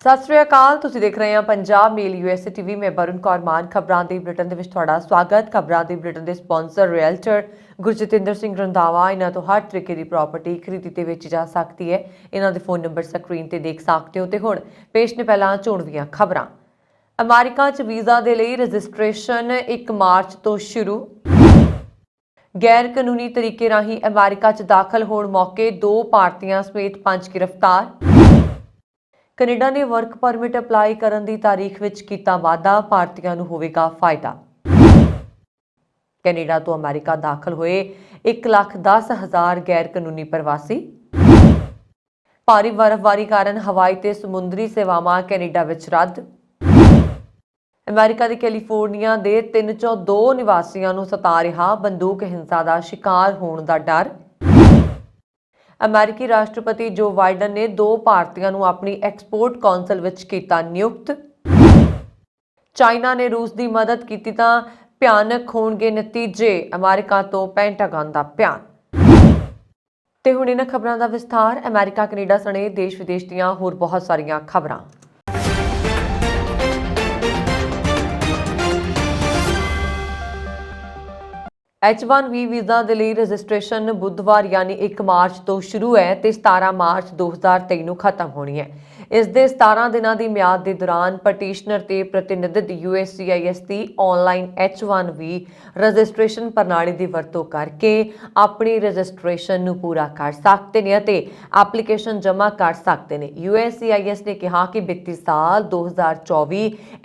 ਸਤਿ ਸ਼੍ਰੀ ਅਕਾਲ। ਤੁਸੀਂ ਦੇਖ ਰਹੇ ਹੋ ਪੰਜਾਬ ਮੇਲ USA TV। ਮੈਂ ਵਰੁਣ ਕੌਰ ਮਾਨ। ਖਬਰਾਂ ਦੇ ਬੁਲੇਟਿਨ ਦੇ ਵਿੱਚ ਤੁਹਾਡਾ ਸਵਾਗਤ। ਖਬਰਾਂ ਦੇ ਬੁਲੇਟਿਨ ਦੇ ਸਪਾਂਸਰ ਰੀਅਲਟਰ ਗੁਰਜਤਿੰਦਰ ਸਿੰਘ ਰੰਧਾਵਾ। ਇਹਨਾਂ ਤੋਂ ਹਰ ਤਰੀਕੇ ਦੀ ਪ੍ਰਾਪਰਟੀ ਖਰੀਦੀ ਤੇ ਵੇਚੀ ਜਾ ਸਕਦੀ ਹੈ। ਇਹਨਾਂ ਦੇ ਫੋਨ ਨੰਬਰ ਸਕਰੀਨ ਤੇ ਦੇਖ ਸਕਦੇ ਹੋ। ਤੇ ਹੁਣ ਪੇਸ਼ ਨੇ ਪਹਿਲਾਂ ਚੋਣਵੀਆਂ ਖਬਰਾਂ। ਅਮਰੀਕਾ 'ਚ ਵੀਜ਼ਾ ਦੇ ਲਈ ਰਜਿਸਟ੍ਰੇਸ਼ਨ 1 ਮਾਰਚ ਤੋਂ ਸ਼ੁਰੂ। ਗੈਰ ਕਾਨੂੰਨੀ ਤਰੀਕੇ ਰਾਹੀਂ ਅਮਰੀਕਾ 'ਚ ਦਾਖਲ ਹੋਣ ਮੌਕੇ 2 ਭਾਰਤੀਆਂ ਸਮੇਤ 5 ਗ੍ਰਿਫਤਾਰ। ਕੈਨੇਡਾ ਨੇ ਵਰਕ ਪਰਮਿਟ ਅਪਲਾਈ ਕਰਨ ਦੀ ਤਾਰੀਖ ਵਿੱਚ ਕੀਤਾ ਵਾਧਾ, ਭਾਰਤੀਆਂ ਨੂੰ ਹੋਵੇਗਾ ਫਾਇਦਾ। ਕੈਨੇਡਾ ਤੋਂ ਅਮਰੀਕਾ ਦਾਖਲ ਹੋਏ 1,10,000 ਗੈਰ ਕਾਨੂੰਨੀ ਪ੍ਰਵਾਸੀ। ਭਾਰੀ ਬਰਫ਼ਬਾਰੀ ਕਾਰਨ ਹਵਾਈ ਤੇ ਸਮੁੰਦਰੀ ਸੇਵਾਵਾਂ ਕੈਨੇਡਾ ਵਿੱਚ ਰੱਦ। ਅਮਰੀਕਾ ਦੇ ਕੈਲੀਫੋਰਨੀਆ ਦੇ 3 ਚੋਂ 2 ਨਿਵਾਸੀਆਂ ਨੂੰ ਸਤਾ ਰਿਹਾ ਬੰਦੂਕ ਹਿੰਸਾ ਦਾ ਸ਼ਿਕਾਰ ਹੋਣ ਦਾ ਡਰ। ਅਮਰੀਕੀ ਰਾਸ਼ਟਰਪਤੀ ਜੋ ਬਾਈਡਨ ਨੇ 2 ਭਾਰਤੀਆਂ ਨੂੰ ਆਪਣੀ ਐਕਸਪੋਰਟ ਕੌਂਸਲ ਵਿੱਚ ਕੀਤਾ ਨਿਯੁਕਤ। ਚਾਈਨਾ ਨੇ ਰੂਸ ਦੀ ਮਦਦ ਕੀਤੀ ਤਾਂ ਭਿਆਨਕ ਹੋਣਗੇ ਨਤੀਜੇ, ਅਮਰੀਕਾ ਤੋਂ ਪੈਂਟਾਗਨ ਦਾ ਬਿਆਨ। ਤੇ ਹੁਣ ਇਹਨਾਂ ਖਬਰਾਂ ਦਾ ਵਿਸਥਾਰ। ਅਮਰੀਕਾ, ਕੈਨੇਡਾ ਸਣੇ ਦੇਸ਼ ਵਿਦੇਸ਼ ਦੀਆਂ ਹੋਰ ਬਹੁਤ ਸਾਰੀਆਂ ਖਬਰਾਂ। H1B ਵੀਜ਼ਾ ਦੇ ਲਈ ਰਜਿਸਟ੍ਰੇਸ਼ਨ ਬੁੱਧਵਾਰ ਯਾਨੀ 1 ਮਾਰਚ ਤੋਂ ਸ਼ੁਰੂ ਹੈ ਤੇ 17 ਮਾਰਚ 2023 ਨੂੰ ਖਤਮ ਹੋਣੀ ਹੈ। ਇਸ ਦੇ 17 ਦਿਨਾਂ ਦੀ ਮਿਆਦ ਦੇ ਦੌਰਾਨ ਪਟੀਸ਼ਨਰ ਤੇ ਪ੍ਰਤੀਨਿਧਿਤ USCIS ਦੀ ਆਨਲਾਈਨ H1B ਰਜਿਸਟ੍ਰੇਸ਼ਨ ਪ੍ਰਣਾਲੀ ਦੀ ਵਰਤੋਂ ਕਰਕੇ ਆਪਣੀ ਰਜਿਸਟ੍ਰੇਸ਼ਨ ਨੂੰ ਪੂਰਾ ਕਰ ਸਕਦੇ ਨੇ ਅਤੇ ਐਪਲੀਕੇਸ਼ਨ ਜਮ੍ਹਾਂ ਕਰ ਸਕਦੇ ਨੇ। USCIS ਨੇ ਕਿਹਾ ਕਿ ਵਿੱਤੀ ਸਾਲ 2024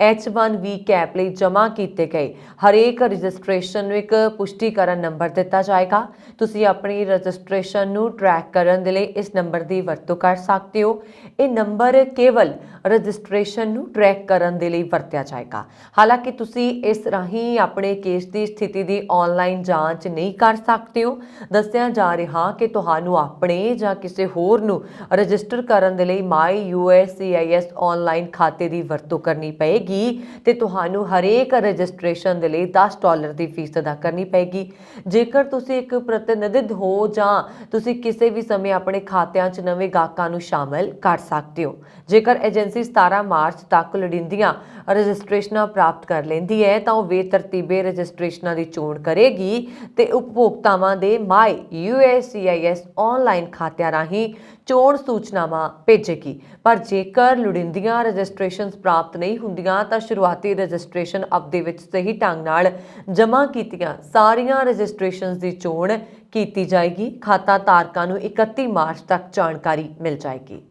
H1B ਕੈਪ ਲਈ ਜਮ੍ਹਾਂ ਕੀਤੇ ਗਏ ਹਰੇਕ ਰਜਿਸਟ੍ਰੇਸ਼ਨ ਨੂੰ ਇੱਕ ਪੁਸ਼ਟੀਕਰਨ ਨੰਬਰ ਦਿੱਤਾ ਜਾਏਗਾ। ਤੁਸੀਂ ਆਪਣੀ ਰਜਿਸਟ੍ਰੇਸ਼ਨ ਨੂੰ ਟਰੈਕ ਕਰਨ ਦੇ ਲਈ ਇਸ ਨੰਬਰ ਦੀ ਵਰਤੋਂ ਕਰ ਸਕਦੇ ਹੋ। ਇਹ ਨੰਬਰ ਕੇਵਲ ਰਜਿਸਟ੍ਰੇਸ਼ਨ ਨੂੰ ਟਰੈਕ ਕਰਨ ਦੇ ਲਈ ਵਰਤਿਆ ਜਾਏਗਾ। ਹਾਲਾਂਕਿ ਤੁਸੀਂ ਇਸ ਰਾਹੀਂ ਆਪਣੇ ਕੇਸ ਦੀ ਸਥਿਤੀ ਦੀ ਆਨਲਾਈਨ ਜਾਂਚ ਨਹੀਂ ਕਰ ਸਕਦੇ ਹੋ। ਦੱਸਿਆ ਜਾ ਰਿਹਾ ਕਿ ਤੁਹਾਨੂੰ ਆਪਣੇ ਜਾਂ ਕਿਸੇ ਹੋਰ ਨੂੰ ਰਜਿਸਟਰ ਕਰਨ ਦੇ ਲਈ ਮਾਈ USCIS ਆਨਲਾਈਨ ਖਾਤੇ ਦੀ ਵਰਤੋਂ ਕਰਨੀ ਪਏਗੀ ਤੇ ਤੁਹਾਨੂੰ ਹਰੇਕ ਰਜਿਸਟ੍ਰੇਸ਼ਨ ਦੇ ਲਈ $10 ਦੀ ਫੀਸ ਅਦਾ ਕਰਨੀ ਪਏਗੀ। ਜੇਕਰ ਤੁਸੀਂ ਇੱਕ ਪ੍ਰਤੀਨਿਧ ਹੋ ਜਾਂ ਤੁਸੀਂ ਕਿਸੇ ਵੀ ਸਮੇਂ ਆਪਣੇ ਖਾਤਿਆਂ 'ਚ ਨਵੇਂ ਗਾਹਕਾਂ ਨੂੰ ਸ਼ਾਮਲ ਕਰ ਸਕਦੇ ਹੋ। ਜੇਕਰ ਏਜੰਸੀ 17 ਮਾਰਚ ਤੱਕ ਲੋੜੀਂਦੀਆਂ ਰਜਿਸਟ੍ਰੇਸ਼ਨਾਂ ਪ੍ਰਾਪਤ ਕਰ ਲੈਂਦੀ ਹੈ ਤਾਂ ਉਹ ਬੇਤਰਤੀਬੇ ਰਜਿਸਟ੍ਰੇਸ਼ਨਾਂ ਦੀ ਚੋਣ ਕਰੇਗੀ ਤੇ ਉਪਭੋਗਤਾਵਾਂ ਦੇ ਮਾਈ USCIS ਆਨਲਾਈਨ ਖਾਤਿਆਂ ਰਾਹੀਂ ਚੋਣ ਸੂਚਨਾਵਾਂ ਭੇਜੇਗੀ। ਪਰ ਜੇਕਰ ਲੋੜੀਂਦੀਆਂ ਰਜਿਸਟ੍ਰੇਸ਼ਨਸ ਪ੍ਰਾਪਤ ਨਹੀਂ ਹੁੰਦੀਆਂ ਤਾਂ ਸ਼ੁਰੂਆਤੀ ਰਜਿਸਟ੍ਰੇਸ਼ਨ ਅਵਧੀ ਵਿੱਚ ਸਹੀ ਢੰਗ ਨਾਲ ਜਮ੍ਹਾਂ ਕੀਤੀਆਂ ਸਾਰੀਆਂ ਰਜਿਸਟ੍ਰੇਸ਼ਨਸ ਦੀ ਚੋਣ ਕੀਤੀ ਜਾਏਗੀ। ਖਾਤਾ ਧਾਰਕਾਂ ਨੂੰ 31 ਮਾਰਚ ਤੱਕ ਜਾਣਕਾਰੀ ਮਿਲ ਜਾਏਗੀ।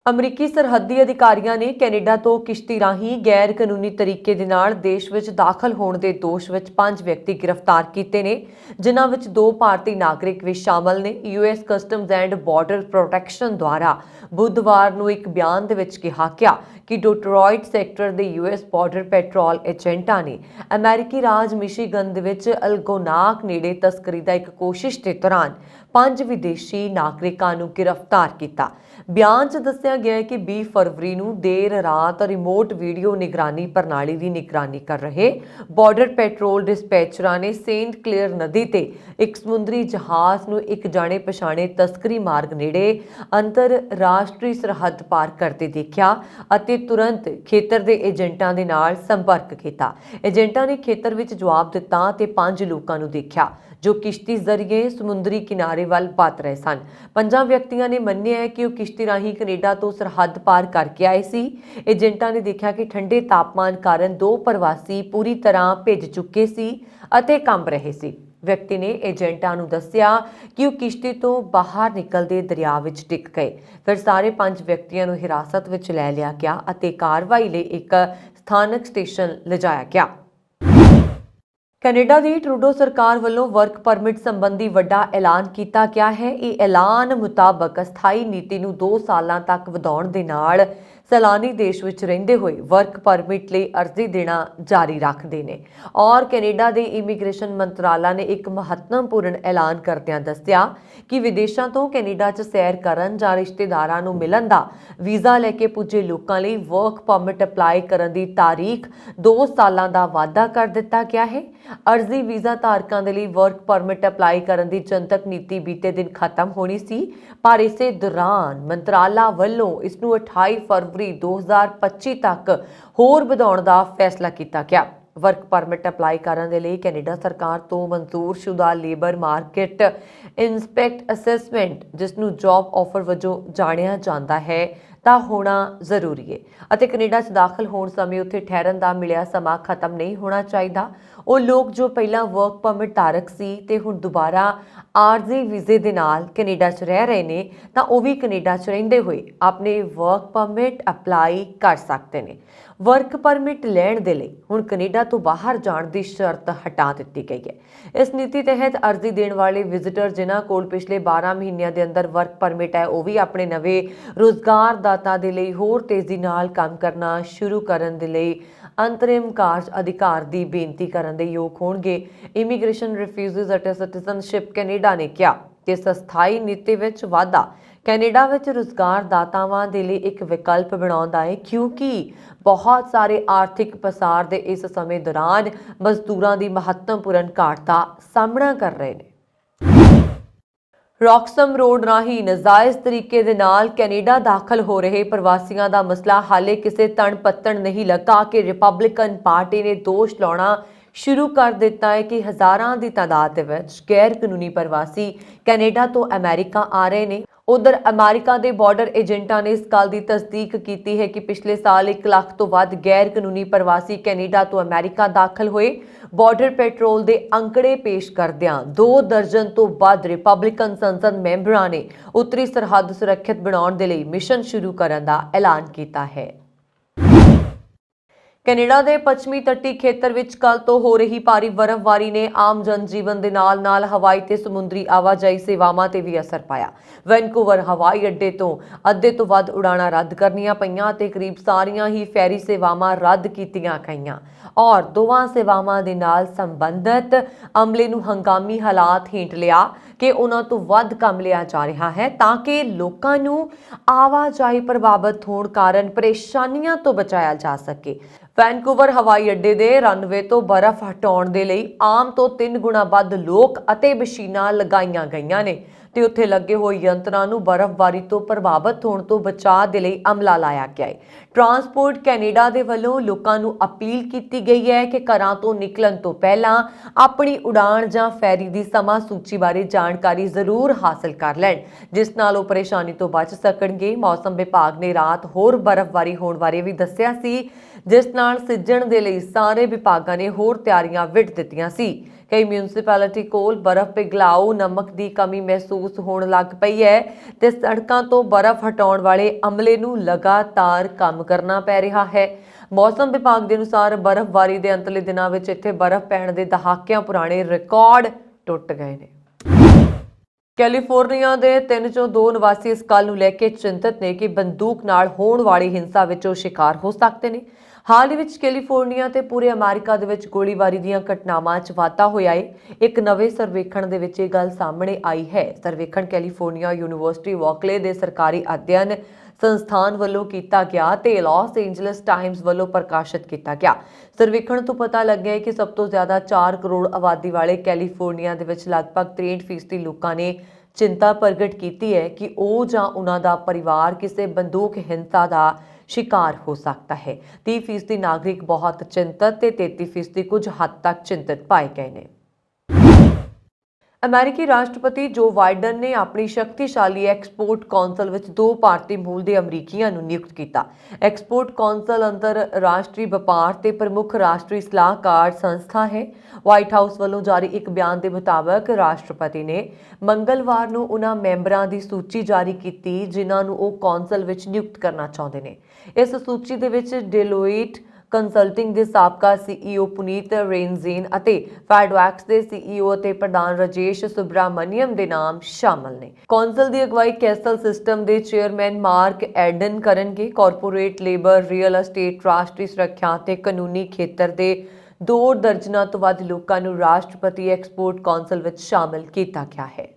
ਅਮਰੀਕੀ ਸਰਹੱਦੀ ਅਧਿਕਾਰੀਆਂ ਨੇ ਕੈਨੇਡਾ ਤੋਂ ਕਿਸ਼ਤੀ ਰਾਹੀਂ ਗੈਰ ਕਾਨੂੰਨੀ ਤਰੀਕੇ ਦੇ ਨਾਲ ਦੇਸ਼ ਵਿੱਚ ਦਾਖਲ ਹੋਣ ਦੇ ਦੋਸ਼ ਵਿੱਚ 5 ਵਿਅਕਤੀ ਗ੍ਰਿਫਤਾਰ ਕੀਤੇ ਨੇ, ਜਿਨ੍ਹਾਂ ਵਿੱਚ 2 ਭਾਰਤੀ ਨਾਗਰਿਕ ਵੀ ਸ਼ਾਮਲ ਨੇ। US customs and border protection ਦੁਆਰਾ ਬੁੱਧਵਾਰ ਨੂੰ ਇੱਕ ਬਿਆਨ ਦੇ ਵਿੱਚ ਕਿਹਾ ਗਿਆ ਕਿ ਡਿਟਰੋਇਟ ਸੈਕਟਰ ਦੇ US ਬਾਰਡਰ ਪੈਟਰੋਲ ਏਜੰਟਾਂ ਨੇ ਅਮਰੀਕੀ ਰਾਜ ਮਿਸ਼ੀਗਨ ਦੇ ਵਿੱਚ ਅਲਗੋਨਾਕ ਨੇੜੇ ਤਸਕਰੀ ਦਾ ਇੱਕ ਕੋਸ਼ਿਸ਼ ਦੇ ਦੌਰਾਨ 5 ਵਿਦੇਸ਼ੀ ਨਾਗਰਿਕਾਂ ਨੂੰ ਗ੍ਰਿਫਤਾਰ ਕੀਤਾ। ਬਿਆਨ 'ਚ ਦੱਸਿਆ ਗਿਆ ਹੈ ਕਿ 20 ਫਰਵਰੀ ਨੂੰ ਦੇਰ ਰਾਤ ਰਿਮੋਟ ਵੀਡੀਓ ਨਿਗਰਾਨੀ ਪ੍ਰਣਾਲੀ ਦੀ ਨਿਗਰਾਨੀ ਕਰ ਰਹੇ ਬਾਰਡਰ ਪੈਟਰੋਲ ਡਿਸਪੈਚਰਾਂ ਨੇ ਸੇਂਟ ਕਲੇਅਰ ਨਦੀ ਤੇ ਇੱਕ ਸਮੁੰਦਰੀ ਜਹਾਜ਼ ਨੂੰ ਇੱਕ ਜਾਣੇ ਪਛਾਣੇ ਤਸਕਰੀ ਮਾਰਗ ਨੇੜੇ ਅੰਤਰ ਰਾਸ਼ਟਰੀ ਸਰਹੱਦ ਪਾਰ ਕਰਦੇ ਦੇਖਿਆ ਅਤੇ ਤੁਰੰਤ ਖੇਤਰ ਦੇ ਏਜੰਟਾਂ ਦੇ ਨਾਲ ਸੰਪਰਕ ਕੀਤਾ। ਏਜੰਟਾਂ ਨੇ ਖੇਤਰ ਵਿੱਚ ਜਵਾਬ ਦਿੱਤਾ ਤੇ 5 ਲੋਕਾਂ ਨੂੰ ਦੇਖਿਆ ਜੋ ਕਿਸ਼ਤੀ ਜ਼ਰੀਏ ਸਮੁੰਦਰੀ ਕਿਨਾਰੇ ਵੱਲ ਵਧ ਰਹੇ ਸਨ। 5 ਵਿਅਕਤੀਆਂ ਨੇ ਮੰਨਿਆ ਹੈ ਕਿ ਉਹ ਕਿਸ਼ਤੀ ਰਾਹੀਂ ਕੈਨੇਡਾ ਤੋਂ ਸਰਹੱਦ ਪਾਰ ਕਰਕੇ ਆਏ ਸੀ। ਏਜੰਟਾਂ ਨੇ ਦੇਖਿਆ ਕਿ ਠੰਡੇ ਤਾਪਮਾਨ ਕਾਰਨ 2 ਪ੍ਰਵਾਸੀ ਪੂਰੀ ਤਰ੍ਹਾਂ ਭਿੱਜ ਚੁੱਕੇ ਸੀ ਅਤੇ ਕੰਬ ਰਹੇ ਸੀ। ਵਿਅਕਤੀ ਨੇ ਏਜੰਟਾਂ ਨੂੰ ਦੱਸਿਆ ਕਿ ਉਹ ਕਿਸ਼ਤੀ ਤੋਂ ਬਾਹਰ ਨਿਕਲਦੇ ਦਰਿਆ ਵਿੱਚ ਡਿੱਗ ਗਏ। ਫਿਰ ਸਾਰੇ 5 ਵਿਅਕਤੀਆਂ ਨੂੰ ਹਿਰਾਸਤ ਵਿੱਚ ਲੈ ਲਿਆ ਗਿਆ ਅਤੇ ਕਾਰਵਾਈ ਲਈ ਇੱਕ ਸਥਾਨਕ ਸਟੇਸ਼ਨ ਲਿਜਾਇਆ ਗਿਆ। ਕੈਨੇਡਾ ਦੀ ਟਰੂਡੋ ਸਰਕਾਰ ਵੱਲੋਂ ਵਰਕ ਪਰਮਿਟ ਸੰਬੰਧੀ ਵੱਡਾ ਐਲਾਨ ਕੀਤਾ ਗਿਆ ਹੈ। ਇਹ ਐਲਾਨ ਮੁਤਾਬਕ ਅਸਥਾਈ ਨੀਤੀ ਨੂੰ 2 ਸਾਲਾਂ ਤੱਕ ਵਧਾਉਣ ਦੇ ਨਾਲ ਸੈਲਾਨੀ ਦੇਸ਼ ਵਿੱਚ ਰਹਿੰਦੇ ਹੋਏ ਵਰਕ ਪਰਮਿਟ ਲਈ ਅਰਜ਼ੀ ਦੇਣਾ ਜਾਰੀ ਰੱਖਦੇ ਨੇ। ਔਰ ਕੈਨੇਡਾ ਦੇ ਇਮੀਗ੍ਰੇਸ਼ਨ ਮੰਤਰਾਲਾ ਨੇ ਇੱਕ ਮਹੱਤਵਪੂਰਨ ਐਲਾਨ ਕਰਦਿਆਂ ਦੱਸਿਆ ਕਿ ਵਿਦੇਸ਼ਾਂ ਤੋਂ ਕੈਨੇਡਾ 'ਚ ਸੈਰ ਕਰਨ ਜਾਂ ਰਿਸ਼ਤੇਦਾਰਾਂ ਨੂੰ ਮਿਲਣ ਦਾ ਵੀਜ਼ਾ ਲੈ ਕੇ ਪੁੱਜੇ ਲੋਕਾਂ ਲਈ ਵਰਕ ਪਰਮਿਟ ਅਪਲਾਈ ਕਰਨ ਦੀ ਤਾਰੀਖ 2 ਸਾਲਾਂ ਦਾ ਵਾਧਾ ਕਰ ਦਿੱਤਾ ਗਿਆ ਹੈ। ਅਰਜ਼ੀ ਵੀਜ਼ਾ ਧਾਰਕਾਂ ਦੇ ਲਈ ਵਰਕ ਪਰਮਿਟ ਅਪਲਾਈ ਕਰਨ ਦੀ ਜਨਤਕ ਨੀਤੀ ਬੀਤੇ ਦਿਨ ਖਤਮ ਹੋਣੀ ਸੀ, ਪਰ ਇਸੇ ਦੌਰਾਨ ਮੰਤਰਾਲਾ ਵੱਲੋਂ ਇਸ ਨੂੰ 28 ਫਰਵਰੀ 2025 ਤੱਕ ਹੋਰ ਵਧਾਉਣ ਦਾ ਫੈਸਲਾ ਕੀਤਾ ਗਿਆ। ਵਰਕ ਪਰਮਿਟ ਅਪਲਾਈ ਕਰਨ ਦੇ ਲਈ ਕੈਨੇਡਾ ਸਰਕਾਰ ਤੋਂ ਮਨਜ਼ੂਰਸ਼ੁਦਾ ਲੇਬਰ ਮਾਰਕੀਟ ਇਨਸਪੈਕਟ ਅਸੈਸਮੈਂਟ, ਜਿਸ ਨੂੰ ਜੌਬ ਆਫਰ ਵਜੋਂ ਜਾਣਿਆ ਜਾਂਦਾ ਹੈ, ਤਾਂ ਹੋਣਾ ਜ਼ਰੂਰੀ ਹੈ ਅਤੇ ਕੈਨੇਡਾ 'ਚ ਦਾਖਲ ਹੋਣ ਸਮੇਂ ਉੱਥੇ ਠਹਿਰਨ ਦਾ ਮਿਲਿਆ ਸਮਾਂ ਖਤਮ ਨਹੀਂ ਹੋਣਾ ਚਾਹੀਦਾ। ਉਹ ਲੋਕ ਜੋ ਪਹਿਲਾਂ ਵਰਕ ਪਰਮਿਟ ਧਾਰਕ ਸੀ ਤੇ ਹੁਣ ਦੁਬਾਰਾ ਆਰਜ਼ੀ ਵੀਜ਼ੇ ਦੇ ਨਾਲ ਕੈਨੇਡਾ 'ਚ ਰਹਿ ਰਹੇ ਨੇ, ਤਾਂ ਉਹ ਵੀ ਕੈਨੇਡਾ 'ਚ ਰਹਿੰਦੇ ਹੋਏ ਆਪਣੇ ਵਰਕ ਪਰਮਿਟ ਅਪਲਾਈ ਕਰ ਸਕਦੇ ਨੇ। ਵਰਕ ਪਰਮਿਟ ਲੈਣ ਦੇ ਲਈ ਹੁਣ ਕੈਨੇਡਾ ਤੋਂ ਬਾਹਰ ਜਾਣ ਦੀ ਸ਼ਰਤ ਹਟਾ ਦਿੱਤੀ ਗਈ ਹੈ। ਇਸ ਨੀਤੀ ਤਹਿਤ ਅਰਜ਼ੀ ਦੇਣ ਵਾਲੇ ਵਿਜ਼ਿਟਰ ਜਿਨ੍ਹਾਂ ਕੋਲ ਪਿਛਲੇ 12 ਮਹੀਨਿਆਂ ਦੇ ਅੰਦਰ ਵਰਕ ਪਰਮਿਟ ਹੈ, ਉਹ ਵੀ ਆਪਣੇ ਨਵੇਂ ਰੁਜ਼ਗਾਰਦਾਤਾ ਦੇ ਲਈ ਹੋਰ ਤੇਜ਼ੀ ਨਾਲ ਕੰਮ ਕਰਨਾ ਸ਼ੁਰੂ ਕਰਨ ਦੇ ਲਈ ਅੰਤਰਿਮ ਕਾਰਜ ਅਧਿਕਾਰ ਦੀ ਬੇਨਤੀ ਕਰਨ ਦੇ ਯੋਗ ਹੋਣਗੇ। ਇਮੀਗ੍ਰੇਸ਼ਨ ਰਿਫਿਊਜ਼ੀਜ਼ ਅਤੇ ਸਿਟੀਜ਼ਨਸ਼ਿਪ ਕੈਨੇਡਾ ਨੇ ਕਿਹਾ ਕਿ ਸਥਾਈ ਨੀਤੀ ਵਿੱਚ ਵਾਧਾ ਕੈਨੇਡਾ ਵਿੱਚ ਰੁਜ਼ਗਾਰਦਾਤਾਵਾਂ ਦੇ ਲਈ ਇੱਕ ਵਿਕਲਪ ਬਣਾਉਂਦਾ ਹੈ, ਕਿਉਂਕਿ ਬਹੁਤ ਸਾਰੇ ਆਰਥਿਕ ਪਸਾਰ ਦੇ ਇਸ ਸਮੇਂ ਦੌਰਾਨ ਮਜ਼ਦੂਰਾਂ ਦੀ ਮਹੱਤਵਪੂਰਨ ਘਾਟ ਦਾ ਸਾਹਮਣਾ ਕਰ ਰਹੇ ਨੇ। ਰੌਕਸਮ ਰੋਡ ਰਾਹੀਂ ਨਜਾਇਜ਼ ਤਰੀਕੇ ਦੇ ਨਾਲ ਕੈਨੇਡਾ ਦਾਖਲ ਹੋ ਰਹੇ ਪ੍ਰਵਾਸੀਆਂ ਦਾ ਮਸਲਾ ਹਾਲੇ ਕਿਸੇ ਤਣ ਪੱਤਣ ਨਹੀਂ ਲੱਗਾ ਕਿ ਰਿਪਬਲਿਕਨ ਪਾਰਟੀ ਨੇ ਦੋਸ਼ ਲਾਉਣਾ ਸ਼ੁਰੂ ਕਰ ਦਿੱਤਾ ਹੈ ਕਿ ਹਜ਼ਾਰਾਂ ਦੀ ਤਾਦਾਦ ਦੇ ਵਿੱਚ ਗੈਰ ਕਾਨੂੰਨੀ ਪ੍ਰਵਾਸੀ ਕੈਨੇਡਾ ਤੋਂ ਅਮਰੀਕਾ ਆ ਰਹੇ ਨੇ। ਉਧਰ ਅਮਰੀਕਾ ਦੇ ਬਾਰਡਰ ਏਜੰਟਾਂ ਨੇ ਇਸ ਗੱਲ ਦੀ ਤਸਦੀਕ ਕੀਤੀ ਹੈ ਕਿ ਪਿਛਲੇ ਸਾਲ 1 ਲੱਖ ਤੋਂ ਵੱਧ ਗੈਰ ਕਾਨੂੰਨੀ ਪ੍ਰਵਾਸੀ ਕੈਨੇਡਾ ਤੋਂ ਅਮਰੀਕਾ ਦਾਖਲ ਹੋਏ। ਬਾਰਡਰ ਪੈਟਰੋਲ ਦੇ ਅੰਕੜੇ ਪੇਸ਼ ਕਰਦਿਆਂ 2 ਦਰਜਨ ਤੋਂ ਵੱਧ ਰਿਪਬਲਿਕਨ ਸੰਸਦ ਮੈਂਬਰਾਂ ਨੇ ਉੱਤਰੀ ਸਰਹੱਦ ਸੁਰੱਖਿਅਤ ਬਣਾਉਣ ਦੇ ਲਈ ਮਿਸ਼ਨ ਸ਼ੁਰੂ ਕਰਨ ਦਾ ਐਲਾਨ ਕੀਤਾ ਹੈ। ਕੈਨੇਡਾ ਦੇ ਪੱਛਮੀ ਤੱਟੀ ਖੇਤਰ ਵਿੱਚ ਕੱਲ ਤੋਂ ਹੋ ਰਹੀ ਭਾਰੀ ਬਰਫ਼ਬਾਰੀ ਨੇ ਆਮ ਜਨਜੀਵਨ ਦੇ ਨਾਲ-ਨਾਲ ਹਵਾਈ ਤੇ ਸਮੁੰਦਰੀ ਆਵਾਜਾਈ ਸੇਵਾਵਾਂ ਤੇ ਵੀ ਅਸਰ ਪਾਇਆ। ਵੈਨਕੂਵਰ ਹਵਾਈ ਅੱਡੇ ਤੋਂ ਅੱਧੇ ਤੋਂ ਵੱਧ ਉਡਾਣਾਂ ਰੱਦ ਕਰਨੀਆਂ ਪਈਆਂ ਤੇ ਕਰੀਬ ਸਾਰੀਆਂ ਹੀ ਫੈਰੀ ਸੇਵਾਵਾਂ ਰੱਦ ਕੀਤੀਆਂ ਗਈਆਂ ਔਰ ਦੋਵਾਂ ਸੇਵਾਵਾਂ ਦੇ ਨਾਲ ਸੰਬੰਧਿਤ ਅਮਲੇ ਨੂੰ ਹੰਗਾਮੀ ਹਾਲਾਤ ਹੇਠ ਲਿਆ ਕਿ ਉਹਨਾਂ ਤੋਂ ਵੱਧ ਕੰਮ ਲਿਆ ਜਾ ਰਿਹਾ ਹੈ ਤਾਂ ਕਿ ਲੋਕਾਂ ਨੂੰ ਆਵਾਜਾਈ ਪ੍ਰਭਾਵਿਤ ਹੋਣ ਕਾਰਨ ਪਰੇਸ਼ਾਨੀਆਂ ਤੋਂ ਬਚਾਇਆ ਜਾ ਸਕੇ। ਵੈਨਕੂਵਰ ਹਵਾਈ ਅੱਡੇ ਦੇ ਰਨਵੇ ਤੋਂ ਬਰਫ਼ ਹਟਾਉਣ ਦੇ ਲਈ ਆਮ ਤੋਂ 3 ਗੁਣਾ ਵੱਧ ਲੋਕ ਅਤੇ ਮਸ਼ੀਨਾਂ ਲਗਾਈਆਂ ਗਈਆਂ ਨੇ ਤੇ ਉੱਥੇ ਲੱਗੇ ਹੋਏ ਯੰਤਰਾਂ ਨੂੰ ਬਰਫ਼ਬਾਰੀ ਤੋਂ ਪ੍ਰਭਾਵਿਤ ਹੋਣ ਤੋਂ ਬਚਾਅ ਦੇ ਲਈ ਅਮਲਾ ਲਾਇਆ ਗਿਆ ਹੈ। ਟਰਾਂਸਪੋਰਟ ਕੈਨੇਡਾ ਦੇ ਵੱਲੋਂ ਲੋਕਾਂ ਨੂੰ ਅਪੀਲ ਕੀਤੀ ਗਈ ਹੈ ਕਿ ਘਰਾਂ ਤੋਂ ਨਿਕਲਣ ਤੋਂ ਪਹਿਲਾਂ ਆਪਣੀ ਉਡਾਣ ਜਾਂ ਫੈਰੀ ਦੀ ਸਮਾਂ ਸੂਚੀ ਬਾਰੇ ਜਾਣਕਾਰੀ ਜ਼ਰੂਰ ਹਾਸਲ ਕਰ ਲੈਣ, ਜਿਸ ਨਾਲ ਉਹ ਪਰੇਸ਼ਾਨੀ ਤੋਂ ਬਚ ਸਕਣਗੇ। ਮੌਸਮ ਵਿਭਾਗ ਨੇ ਰਾਤ ਹੋਰ ਬਰਫ਼ਬਾਰੀ ਹੋਣ ਬਾਰੇ ਵੀ ਦੱਸਿਆ ਸੀ, ਜਿਸ ਨਾਲ ਸਿੱਝਣ ਦੇ ਲਈ ਸਾਰੇ ਵਿਭਾਗਾਂ ਨੇ ਹੋਰ ਤਿਆਰੀਆਂ ਵਿੱਢ ਦਿੱਤੀਆਂ ਸੀ। ਕਈ ਮਿਊਨਿਸਪੈਲਿਟੀ ਕੋਲ ਬਰਫ਼ ਪਿਘਲਾਊ ਨਮਕ ਦੀ ਕਮੀ ਮਹਿਸੂਸ ਹੋਣ ਲੱਗ ਪਈ ਹੈ ਤੇ ਸੜਕਾਂ ਤੋਂ ਬਰਫ਼ ਹਟਾਉਣ ਵਾਲੇ ਅਮਲੇ ਨੂੰ ਲਗਾਤਾਰ ਕੰਮ ਕਰਨਾ ਪੈ ਰਿਹਾ ਹੈ। ਮੌਸਮ ਵਿਭਾਗ ਦੇ ਅਨੁਸਾਰ ਬਰਫ਼ਬਾਰੀ ਦੇ ਅੰਤਲੇ ਦਿਨਾਂ ਵਿੱਚ ਇੱਥੇ ਬਰਫ਼ ਪੈਣ ਦੇ ਦਹਾਕਿਆਂ ਪੁਰਾਣੇ ਰਿਕਾਰਡ ਟੁੱਟ ਗਏ ਨੇ। ਕੈਲੀਫੋਰਨੀਆ ਦੇ 3 ਚੋਂ 2 ਨਿਵਾਸੀ ਇਸ ਗੱਲ ਨੂੰ ਲੈ ਕੇ ਚਿੰਤਤ ਨੇ ਕਿ ਬੰਦੂਕ ਨਾਲ ਹੋਣ ਵਾਲੀ ਹਿੰਸਾ ਵਿੱਚ ਉਹ ਸ਼ਿਕਾਰ ਹੋ ਸਕਦੇ ਨੇ। ਹਾਲ ਹੀ ਵਿੱਚ ਕੈਲੀਫੋਰਨੀਆ ਤੇ ਪੂਰੇ ਅਮਰੀਕਾ ਦੇ ਵਿੱਚ ਗੋਲੀਬਾਰੀ ਦੀਆਂ ਘਟਨਾਵਾਂ 'ਚ ਵਾਧਾ ਹੋਇਆ ਹੈ। ਇੱਕ ਨਵੇਂ ਸਰਵੇਖਣ ਦੇ ਵਿੱਚ ਇਹ ਗੱਲ ਸਾਹਮਣੇ ਆਈ ਹੈ। ਸਰਵੇਖਣ ਕੈਲੀਫੋਰਨੀਆ ਯੂਨੀਵਰਸਿਟੀ ਬਰਕਲੇ ਦੇ ਸਰਕਾਰੀ ਅਧਿਐਨ ਸੰਸਥਾਨ ਵੱਲੋਂ ਕੀਤਾ ਗਿਆ ਤੇ ਲਾਸ ਏਂਜਲਸ ਟਾਈਮਜ਼ ਵੱਲੋਂ ਪ੍ਰਕਾਸ਼ਿਤ ਕੀਤਾ ਗਿਆ। ਸਰਵੇਖਣ ਤੋਂ ਪਤਾ ਲੱਗਿਆ ਹੈ ਕਿ ਸਭ ਤੋਂ ਜ਼ਿਆਦਾ 4 ਕਰੋੜ ਆਬਾਦੀ ਵਾਲੇ ਕੈਲੀਫੋਰਨੀਆ ਦੇ ਵਿੱਚ ਲਗਭਗ 63% ਲੋਕਾਂ ਨੇ ਚਿੰਤਾ ਪ੍ਰਗਟ ਕੀਤੀ ਹੈ ਕਿ ਉਹ ਜਾਂ ਉਹਨਾਂ ਦਾ ਪਰਿਵਾਰ ਕਿਸੇ ਬੰਦੂਕ ਹਿੰਸਾ ਦਾ शिकार हो सकता है। 30% नागरिक बहुत चिंतित ते 33% कुछ हद तक चिंतित पाए गए ने। अमेरिकी राष्ट्रपति जो बाइडन ने अपनी शक्तिशाली एक्सपोर्ट कौंसल ਵਿੱਚ 2 ਭਾਰਤੀ ਮੂਲ ਦੇ ਅਮਰੀਕੀਆਂ ਨੂੰ ਨਿਯੁਕਤ ਕੀਤਾ। एक्सपोर्ट ਕੌਂਸਲ ਅੰਤਰਰਾਸ਼ਟਰੀ ਵਪਾਰ ਤੇ ਪ੍ਰਮੁੱਖ ਰਾਸ਼ਟਰੀ ਸਲਾਹਕਾਰ ਸੰਸਥਾ ਹੈ। ਵਾਈਟ ਹਾਊਸ ਵੱਲੋਂ ਜਾਰੀ ਇੱਕ ਬਿਆਨ ਦੇ ਮੁਤਾਬਕ ਰਾਸ਼ਟਰਪਤੀ ਨੇ ਮੰਗਲਵਾਰ ਨੂੰ ਉਹਨਾਂ ਮੈਂਬਰਾਂ ਦੀ ਸੂਚੀ ਜਾਰੀ ਕੀਤੀ ਜਿਨ੍ਹਾਂ ਨੂੰ ਉਹ ਕੌਂਸਲ ਵਿੱਚ ਨਿਯੁਕਤ ਕਰਨਾ ਚਾਹੁੰਦੇ ਨੇ। ਇਸ ਸੂਚੀ ਦੇ ਵਿੱਚ ਡੇਲੋਇਟ ਕੰਸਲਟਿੰਗ ਦੇ ਸਾਬਕਾ ਸੀਈਓ ਪੁਨੀਤ ਰੇਨਜ਼ੀਨ ਅਤੇ ਫੈਡਵੈਕਸ ਦੇ ਸੀਈਓ ਅਤੇ ਪ੍ਰਧਾਨ ਰਾਜੇਸ਼ ਸੁਬਰਾਮਨੀਅਮ ਦੇ ਨਾਮ ਸ਼ਾਮਲ ਨੇ। ਕੌਂਸਲ ਦੀ ਅਗਵਾਈ ਕੈਸਲ ਸਿਸਟਮ ਦੇ ਚੇਅਰਮੈਨ ਮਾਰਕ ਐਡਨ ਕਰਨਗੇ। ਕਾਰਪੋਰੇਟ ਲੇਬਰ, ਰੀਅਲ ਅਸਟੇਟ, ਰਾਸ਼ਟਰੀ ਸੁਰੱਖਿਆ ਤੇ ਕਾਨੂੰਨੀ ਖੇਤਰ ਦੇ 2 ਦਰਜਨਾਂ ਤੋਂ ਵੱਧ ਲੋਕਾਂ ਨੂੰ ਰਾਸ਼ਟਰਪਤੀ ਐਕਸਪੋਰਟ ਕੌਂਸਲ ਵਿੱਚ ਸ਼ਾਮਲ ਕੀਤਾ ਗਿਆ ਹੈ।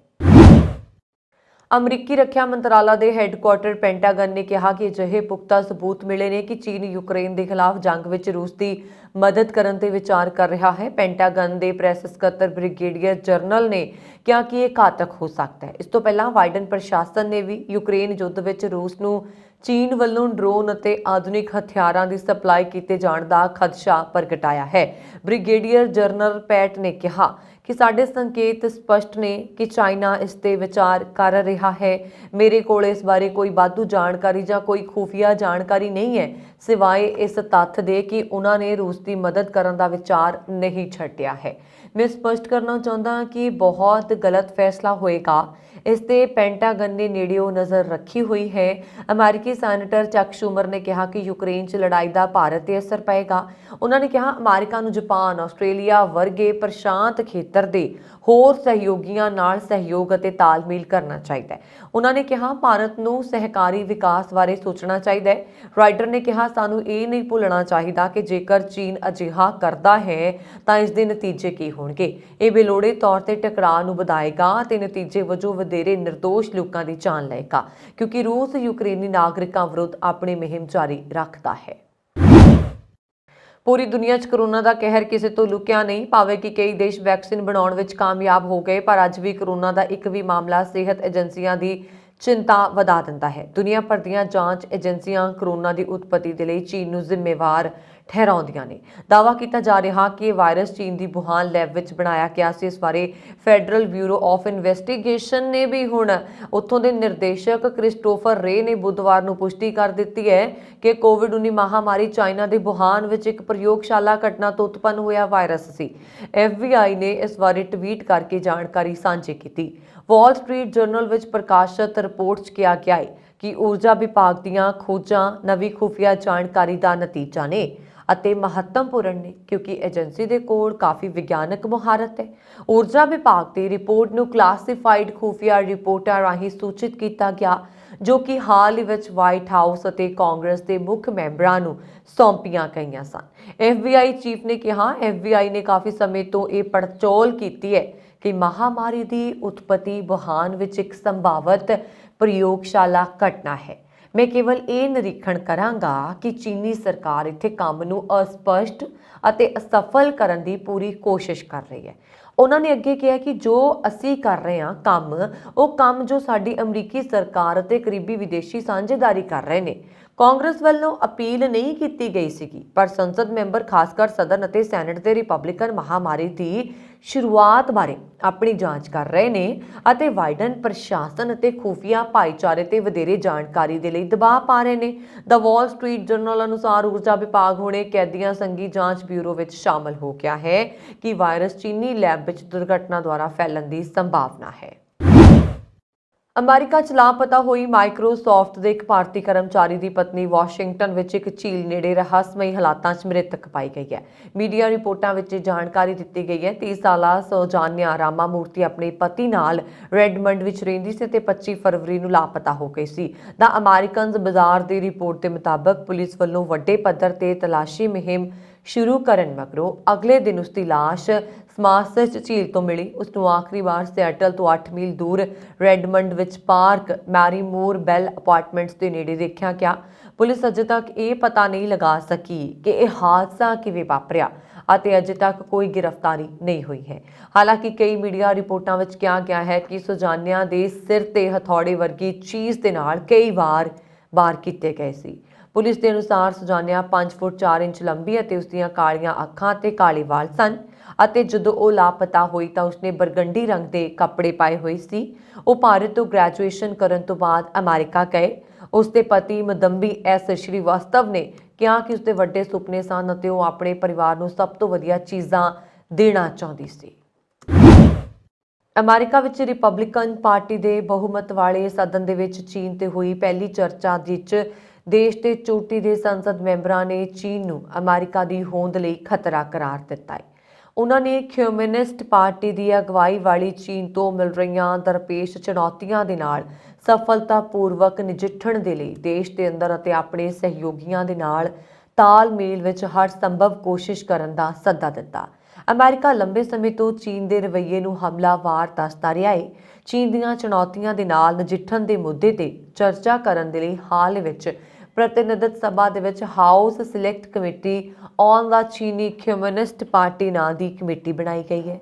ਅਮਰੀਕੀ ਰੱਖਿਆ ਮੰਤਰਾਲਾ ਦੇ ਹੈੱਡਕੁਆਰਟਰ ਪੈਂਟਾਗਨ ਨੇ ਕਿਹਾ ਕਿ ਅਜਿਹੇ ਪੁਖਤਾ ਸਬੂਤ ਮਿਲੇ ਨੇ ਕਿ ਚੀਨ ਯੂਕਰੇਨ ਦੇ ਖਿਲਾਫ ਜੰਗ ਵਿੱਚ ਰੂਸ ਦੀ ਮਦਦ ਕਰਨ ਤੇ ਵਿਚਾਰ ਕਰ ਰਿਹਾ ਹੈ। ਪੈਂਟਾਗਨ ਦੇ ਪ੍ਰੈਸ ਸਕੱਤਰ ਬ੍ਰਿਗੇਡੀਅਰ ਜਨਰਲ ਨੇ ਕਿਹਾ ਕਿ ਇਹ ਘਾਤਕ ਹੋ ਸਕਦਾ ਹੈ। ਇਸ ਤੋਂ ਪਹਿਲਾਂ ਬਾਈਡਨ ਪ੍ਰਸ਼ਾਸਨ ਨੇ ਵੀ ਯੂਕਰੇਨ ਯੁੱਧ ਵਿੱਚ ਰੂਸ ਨੂੰ ਚੀਨ ਵੱਲੋਂ ਡਰੋਨ ਅਤੇ ਆਧੁਨਿਕ ਹਥਿਆਰਾਂ ਦੀ ਸਪਲਾਈ ਕੀਤੇ ਜਾਣ ਦਾ ਖਦਸ਼ਾ ਪ੍ਰਗਟਾਇਆ ਹੈ। ਬ੍ਰਿਗੇਡੀਅਰ ਜਨਰਲ ਪੈਟ ਨੇ ਕਿਹਾ ਕਿ ਸਾਡੇ ਸੰਕੇਤ ਸਪਸ਼ਟ ਨੇ ਕਿ ਚਾਈਨਾ ਇਸ ਤੇ ਵਿਚਾਰ ਕਰ ਰਿਹਾ ਹੈ। ਮੇਰੇ ਕੋਲ ਇਸ ਬਾਰੇ ਕੋਈ ਵਾਧੂ ਜਾਣਕਾਰੀ ਜਾਂ ਕੋਈ ਖੁਫੀਆ ਜਾਣਕਾਰੀ ਨਹੀਂ ਹੈ, ਸਿਵਾਏ ਇਸ ਤੱਥ ਦੇ ਕਿ ਉਹਨਾਂ ਨੇ ਰੂਸ ਦੀ ਮਦਦ ਕਰਨ ਦਾ ਵਿਚਾਰ ਨਹੀਂ ਛੱਡਿਆ ਹੈ। ਮੈਂ ਸਪਸ਼ਟ ਕਰਨਾ ਚਾਹੁੰਦਾ ਹਾਂ ਕਿ ਬਹੁਤ ਗਲਤ ਫੈਸਲਾ ਹੋਏਗਾ। ਇਸ ਤੇ ਪੈਂਟਾਗਨ ਨੇ ਨੇੜਿਓਂ ਨਜ਼ਰ ਰੱਖੀ ਹੋਈ ਹੈ। ਅਮਰੀਕੀ ਸੈਨੇਟਰ ਚੱਕ ਸ਼ੂਮਰ ਨੇ ਕਿਹਾ ਕਿ ਯੂਕਰੇਨ 'ਚ ਲੜਾਈ ਦਾ ਭਾਰਤ ਤੇ ਅਸਰ ਪਏਗਾ। ਉਹਨਾਂ ਨੇ ਕਿਹਾ ਅਮਰੀਕਾ ਨੂੰ ਜਾਪਾਨ, ਆਸਟ੍ਰੇਲੀਆ ਵਰਗੇ ਪ੍ਰਸ਼ਾਂਤ ਖੇਤਰ ਦੇ ਹੋਰ ਸਹਿਯੋਗੀਆਂ ਨਾਲ ਸਹਿਯੋਗ ਅਤੇ ਤਾਲਮੇਲ ਕਰਨਾ ਚਾਹੀਦਾ ਹੈ। ਉਹਨਾਂ ਨੇ ਕਿਹਾ ਭਾਰਤ ਨੂੰ ਸਹਿਕਾਰੀ ਵਿਕਾਸ ਬਾਰੇ ਸੋਚਣਾ ਚਾਹੀਦਾ ਹੈ। ਰਾਈਡਰ ਨੇ ਕਿਹਾ ਸਾਨੂੰ ਇਹ ਨਹੀਂ ਭੁੱਲਣਾ ਚਾਹੀਦਾ ਕਿ ਜੇਕਰ ਚੀਨ ਅਜਿਹਾ ਕਰਦਾ ਹੈ ਤਾਂ ਇਸ ਦੇ ਨਤੀਜੇ ਕੀ ਹੋਣਗੇ। ਇਹ ਬੇਲੋੜੇ ਤੌਰ ਤੇ ਟਕਰਾਅ ਨੂੰ ਵਧਾਏਗਾ ਤੇ ਨਤੀਜੇ ਵਜੋਂ ਵਧੇਰੇ ਨਿਰਦੋਸ਼ ਲੋਕਾਂ ਦੀ ਜਾਨ ਲਏਗਾ, ਕਿਉਂਕਿ ਰੂਸ ਯੂਕਰੇਨੀ ਨਾਗਰਿਕਾਂ ਵਿਰੁੱਧ ਆਪਣੀ ਮੁਹਿੰਮ ਜਾਰੀ ਰੱਖਦਾ ਹੈ। ਪੂਰੀ ਦੁਨੀਆ 'ਚ ਕਰੋਨਾ ਦਾ ਕਹਿਰ ਕਿਸੇ ਤੋਂ ਲੁਕਿਆ ਨਹੀਂ। ਭਾਵੇਂ ਕਿ ਕਈ ਦੇਸ਼ ਵੈਕਸੀਨ ਬਣਾਉਣ ਵਿੱਚ ਕਾਮਯਾਬ ਹੋ ਗਏ, ਪਰ ਅੱਜ ਵੀ ਕਰੋਨਾ ਦਾ ਇੱਕ ਵੀ ਮਾਮਲਾ ਸਿਹਤ ਏਜੰਸੀਆਂ ਦੀ ਚਿੰਤਾ ਵਧਾ ਦਿੰਦਾ ਹੈ। ਦੁਨੀਆ ਭਰ ਦੀਆਂ ਜਾਂਚ ਏਜੰਸੀਆਂ ਕਰੋਨਾ ਦੀ ਉਤਪਤੀ ਦੇ ਲਈ ਚੀਨ ਨੂੰ ਜ਼ਿੰਮੇਵਾਰ ਠਹਿਰਾਉਂਦੀਆਂ ਨੇ। ਦਾਅਵਾ ਕੀਤਾ ਜਾ ਰਿਹਾ ਕਿ ਇਹ ਵਾਇਰਸ ਚੀਨ ਦੀ ਵੁਹਾਨ ਲੈਬ ਵਿੱਚ ਬਣਾਇਆ ਗਿਆ ਸੀ। ਇਸ ਬਾਰੇ ਫੈਡਰਲ ਬਿਊਰੋ ਆਫ ਇਨਵੈਸਟੀਗੇਸ਼ਨ ਨੇ ਵੀ ਹੁਣ ਉੱਥੋਂ ਦੇ ਨਿਰਦੇਸ਼ਕ ਕ੍ਰਿਸਟੋਫਰ ਰੇ ਨੇ ਬੁੱਧਵਾਰ ਨੂੰ ਪੁਸ਼ਟੀ ਕਰ ਦਿੱਤੀ ਹੈ ਕਿ ਕੋਵਿਡ-19 ਮਹਾਮਾਰੀ ਚਾਈਨਾ ਦੇ ਵੁਹਾਨ ਵਿੱਚ ਇੱਕ ਪ੍ਰਯੋਗਸ਼ਾਲਾ ਘਟਨਾ ਤੋਂ ਉਤਪੰਨ ਹੋਇਆ ਵਾਇਰਸ ਸੀ। FBI ਨੇ ਇਸ ਬਾਰੇ ਟਵੀਟ ਕਰਕੇ ਜਾਣਕਾਰੀ ਸਾਂਝੀ ਕੀਤੀ। ਵਾਲ ਸਟਰੀਟ ਜਰਨਲ ਵਿੱਚ ਪ੍ਰਕਾਸ਼ਿਤ ਰਿਪੋਰਟ 'ਚ ਕਿਹਾ ਗਿਆ ਹੈ ਕਿ ਊਰਜਾ ਵਿਭਾਗ ਦੀਆਂ ਖੋਜਾਂ ਨਵੀਂ ਖੁਫੀਆ ਜਾਣਕਾਰੀ ਦਾ ਨਤੀਜਾ ਨੇ ਅਤੇ ਮਹੱਤਵਪੂਰਨ ਨੇ, ਕਿਉਂਕਿ ਏਜੰਸੀ ਦੇ ਕੋਲ ਕਾਫੀ ਵਿਗਿਆਨਕ ਮੁਹਾਰਤ ਹੈ। ਊਰਜਾ ਵਿਭਾਗ ਦੀ ਰਿਪੋਰਟ ਨੂੰ ਕਲਾਸੀਫਾਈਡ ਖੁਫੀਆ ਰਿਪੋਰਟਾਂ ਰਾਹੀਂ ਸੂਚਿਤ ਕੀਤਾ ਗਿਆ, ਜੋ ਕਿ ਹਾਲ ਹੀ ਵਿੱਚ ਵਾਈਟ ਹਾਊਸ ਅਤੇ ਕਾਂਗਰਸ ਦੇ ਮੁੱਖ ਮੈਂਬਰਾਂ ਨੂੰ ਸੌਂਪੀਆਂ ਗਈਆਂ ਸਨ। FBI ਚੀਫ ਨੇ ਕਿਹਾ FBI ਨੇ ਕਾਫੀ ਸਮੇਂ ਤੋਂ ਇਹ ਪੜਚੋਲ ਕੀਤੀ ਹੈ ਕਿ ਮਹਾਮਾਰੀ ਦੀ ਉਤਪਤੀ ਵੁਹਾਨ ਵਿੱਚ ਇੱਕ ਸੰਭਾਵਤ ਪ੍ਰਯੋਗਸ਼ਾਲਾ ਘਟਨਾ ਹੈ। ਮੈਂ ਕੇਵਲ ਇਹ ਨਿਰੀਖਣ ਕਰਾਂਗਾ ਕਿ ਚੀਨੀ ਸਰਕਾਰ ਇੱਥੇ ਕੰਮ ਨੂੰ ਅਸਪਸ਼ਟ ਅਤੇ ਅਸਫਲ ਕਰਨ ਦੀ ਪੂਰੀ ਕੋਸ਼ਿਸ਼ ਕਰ ਰਹੀ ਹੈ। ਉਹਨਾਂ ਨੇ ਅੱਗੇ ਕਿਹਾ ਕਿ ਜੋ ਅਸੀਂ ਕਰ ਰਹੇ ਹਾਂ ਉਹ ਕੰਮ ਜੋ ਸਾਡੀ ਅਮਰੀਕੀ ਸਰਕਾਰ ਅਤੇ ਕਰੀਬੀ ਵਿਦੇਸ਼ੀ ਸਾਂਝੇਦਾਰੀ ਕਰ ਰਹੇ ਨੇ। ਕਾਂਗਰਸ ਵੱਲੋਂ ਅਪੀਲ ਨਹੀਂ ਕੀਤੀ ਗਈ ਸੀਗੀ, ਪਰ ਸੰਸਦ ਮੈਂਬਰ ਖਾਸਕਰ ਸਦਨ ਅਤੇ ਸੈਨੇਟ ਦੇ ਰਿਪਬਲਿਕਨ ਮਹਾਮਾਰੀ ਦੀ ਸ਼ੁਰੂਆਤ ਬਾਰੇ ਆਪਣੀ ਜਾਂਚ ਕਰ ਰਹੇ ਨੇ ਅਤੇ ਬਾਈਡਨ ਪ੍ਰਸ਼ਾਸਨ ਅਤੇ ਖੁਫੀਆ ਭਾਈਚਾਰੇ ਤੇ ਵਧੇਰੇ ਜਾਣਕਾਰੀ ਦੇ ਲਈ ਦਬਾਅ ਪਾ ਰਹੇ ਨੇ। ਦ ਵਾਲ ਸਟਰੀਟ ਜਰਨਲ ਅਨੁਸਾਰ ਊਰਜਾ ਵਿਭਾਗ ਹੁਣੇ ਕੈਦੀਆਂ ਸੰਘੀ ਜਾਂਚ ਬਿਊਰੋ ਵਿੱਚ ਸ਼ਾਮਲ ਹੋ ਗਿਆ ਹੈ ਕਿ ਵਾਇਰਸ ਚੀਨੀ ਲੈਬ ਵਿੱਚ ਦੁਰਘਟਨਾ ਦੁਆਰਾ ਫੈਲਣ ਦੀ ਸੰਭਾਵਨਾ ਹੈ। ਅਮਰੀਕਾ 'ਚ ਲਾਪਤਾ ਹੋਈ ਮਾਈਕਰੋਸਾਫਟ ਦੇ ਇੱਕ ਭਾਰਤੀ ਕਰਮਚਾਰੀ ਦੀ ਪਤਨੀ ਵਾਸ਼ਿੰਗਟਨ ਵਿੱਚ ਇੱਕ ਝੀਲ ਨੇੜੇ ਰਹੱਸਮਈ ਹਾਲਾਤਾਂ 'ਚ ਮ੍ਰਿਤਕ ਪਾਈ ਗਈ ਹੈ। ਮੀਡੀਆ ਰਿਪੋਰਟਾਂ ਵਿੱਚ ਜਾਣਕਾਰੀ ਦਿੱਤੀ ਗਈ ਹੈ 30 ਸਾਲਾ ਸੌਜਾਨਿਆ ਰਾਮਾਮੂਰਤੀ ਆਪਣੇ ਪਤੀ ਨਾਲ ਰੈਡਮੰਡ ਵਿੱਚ ਰਹਿੰਦੀ ਸੀ ਤੇ 25 ਫਰਵਰੀ ਨੂੰ ਲਾਪਤਾ ਹੋ ਗਈ ਸੀ। ਦਾ ਅਮਰੀਕਨਜ਼ ਬਾਜ਼ਾਰ ਦੀ ਰਿਪੋਰਟ ਦੇ ਮੁਤਾਬਕ ਪੁਲਿਸ ਵੱਲੋਂ ਵੱਡੇ ਪੱਧਰ ਤੇ ਤਲਾਸ਼ੀ ਮੁਹਿੰਮ ਸ਼ੁਰੂ ਕਰਨ ਮਗਰੋਂ ਅਗਲੇ ਦਿਨ ਉਸ ਦੀ ਲਾਸ਼ ਸਮਾਸਚ ਝੀਲ ਤੋਂ ਮਿਲੀ। ਉਸ ਨੂੰ ਆਖਰੀ ਵਾਰ ਸਿਐਟਲ ਤੋਂ 8 ਮੀਲ ਦੂਰ ਰੈਡਮੰਡ ਵਿੱਚ ਪਾਰਕ ਮੈਰੀਮੋਰ ਬੈਲ ਅਪਾਰਟਮੈਂਟਸ ਦੇ ਨੇੜੇ ਦੇਖਿਆ ਗਿਆ। ਪੁਲਿਸ ਅਜੇ ਤੱਕ ਇਹ ਪਤਾ ਨਹੀਂ ਲਗਾ ਸਕੀ ਕਿ ਇਹ ਹਾਦਸਾ ਕਿਵੇਂ ਵਾਪਰਿਆ ਅਤੇ ਅਜੇ ਤੱਕ ਕੋਈ ਗ੍ਰਿਫਤਾਰੀ ਨਹੀਂ ਹੋਈ ਹੈ। ਹਾਲਾਂਕਿ ਕਈ ਮੀਡੀਆ ਰਿਪੋਰਟਾਂ ਵਿੱਚ ਕਿਹਾ ਗਿਆ ਹੈ ਕਿ ਸੁਜਾਨਿਆ ਦੇ ਸਿਰ ਤੇ ਹਥੌੜੇ ਵਰਗੀ ਚੀਜ਼ ਦੇ ਨਾਲ ਕਈ ਵਾਰ ਵਾਰ ਕੀਤੇ ਗਏ ਸੀ। ਪੁਲਿਸ ਦੇ ਅਨੁਸਾਰ ਸੁਜਾਨਿਆ 5 ਫੁੱਟ 4 ਇੰਚ ਲੰਬੀ ਅਤੇ ਉਸ ਦੀਆਂ ਕਾਲੀਆਂ ਅੱਖਾਂ ਤੇ ਕਾਲੇ ਵਾਲ ਸਨ ਅਤੇ ਜਦੋਂ ਉਹ ਲਾਪਤਾ ਹੋਈ ਤਾਂ ਉਸਨੇ ਬਰਗੰਡੀ ਰੰਗ ਦੇ ਕੱਪੜੇ ਪਾਏ ਹੋਏ ਸੀ। ਉਹ ਭਾਰਤ ਤੋਂ ਗ੍ਰੈਜੂਏਸ਼ਨ ਕਰਨ ਤੋਂ ਬਾਅਦ ਅਮਰੀਕਾ ਗਏ। ਉਸਦੇ ਪਤੀ ਮਦੰਬੀ ਐਸ ਸ਼੍ਰੀਵਾਸਤਵ ਨੇ ਕਿਹਾ ਕਿ ਉਸਦੇ ਵੱਡੇ ਸੁਪਨੇ ਸਨ ਅਤੇ ਉਹ ਆਪਣੇ ਪਰਿਵਾਰ ਨੂੰ ਸਭ ਤੋਂ ਵਧੀਆ ਚੀਜ਼ਾਂ ਦੇਣਾ ਚਾਹੁੰਦੀ ਸੀ। ਅਮਰੀਕਾ ਵਿੱਚ ਰਿਪਬਲਿਕਨ ਪਾਰਟੀ ਦੇ ਬਹੁਮਤ ਵਾਲੇ ਸਦਨ ਦੇ ਵਿੱਚ ਚੀਨ ਤੇ ਹੋਈ ਪਹਿਲੀ ਚਰਚਾ ਵਿੱਚ ਦੇਸ਼ ਦੇ ਚੋਟੀ ਦੇ ਸੰਸਦ ਮੈਂਬਰਾਂ ਨੇ ਚੀਨ ਨੂੰ ਅਮਰੀਕਾ ਦੀ ਹੋਂਦ ਲਈ ਖਤਰਾ ਕਰਾਰ ਦਿੱਤਾ ਹੈ। ਉਹਨਾਂ ਨੇ ਕਮਿਊਨਿਸਟ ਪਾਰਟੀ ਦੀ ਅਗਵਾਈ ਵਾਲੀ ਚੀਨ ਤੋਂ ਮਿਲ ਰਹੀਆਂ ਦਰਪੇਸ਼ ਚੁਣੌਤੀਆਂ ਦੇ ਨਾਲ ਸਫਲਤਾਪੂਰਵਕ ਨਜਿੱਠਣ ਦੇ ਲਈ ਦੇਸ਼ ਦੇ ਅੰਦਰ ਅਤੇ ਆਪਣੇ ਸਹਿਯੋਗੀਆਂ ਦੇ ਨਾਲ ਤਾਲਮੇਲ ਵਿੱਚ ਹਰ ਸੰਭਵ ਕੋਸ਼ਿਸ਼ ਕਰਨ ਦਾ ਸੱਦਾ ਦਿੱਤਾ। ਅਮਰੀਕਾ ਲੰਬੇ ਸਮੇਂ ਤੋਂ ਚੀਨ ਦੇ ਰਵੱਈਏ ਨੂੰ ਹਮਲਾਵਰ ਦੱਸਦਾ ਰਿਹਾ ਹੈ। ਚੀਨ ਦੀਆਂ ਚੁਣੌਤੀਆਂ ਦੇ ਨਾਲ ਨਜਿੱਠਣ ਦੇ ਮੁੱਦੇ ਤੇ ਚਰਚਾ ਕਰਨ ਦੇ ਲਈ ਹਾਲ ਵਿੱਚ ਪ੍ਰਤੀਨਿਧਤ ਸਭਾ ਦੇ ਵਿੱਚ house select committee on the ਚੀਨੀ ਕਮਿਊਨਿਸਟ ਪਾਰਟੀ ਨਾਂ ਦੀ ਕਮੇਟੀ ਬਣਾਈ ਗਈ ਹੈ।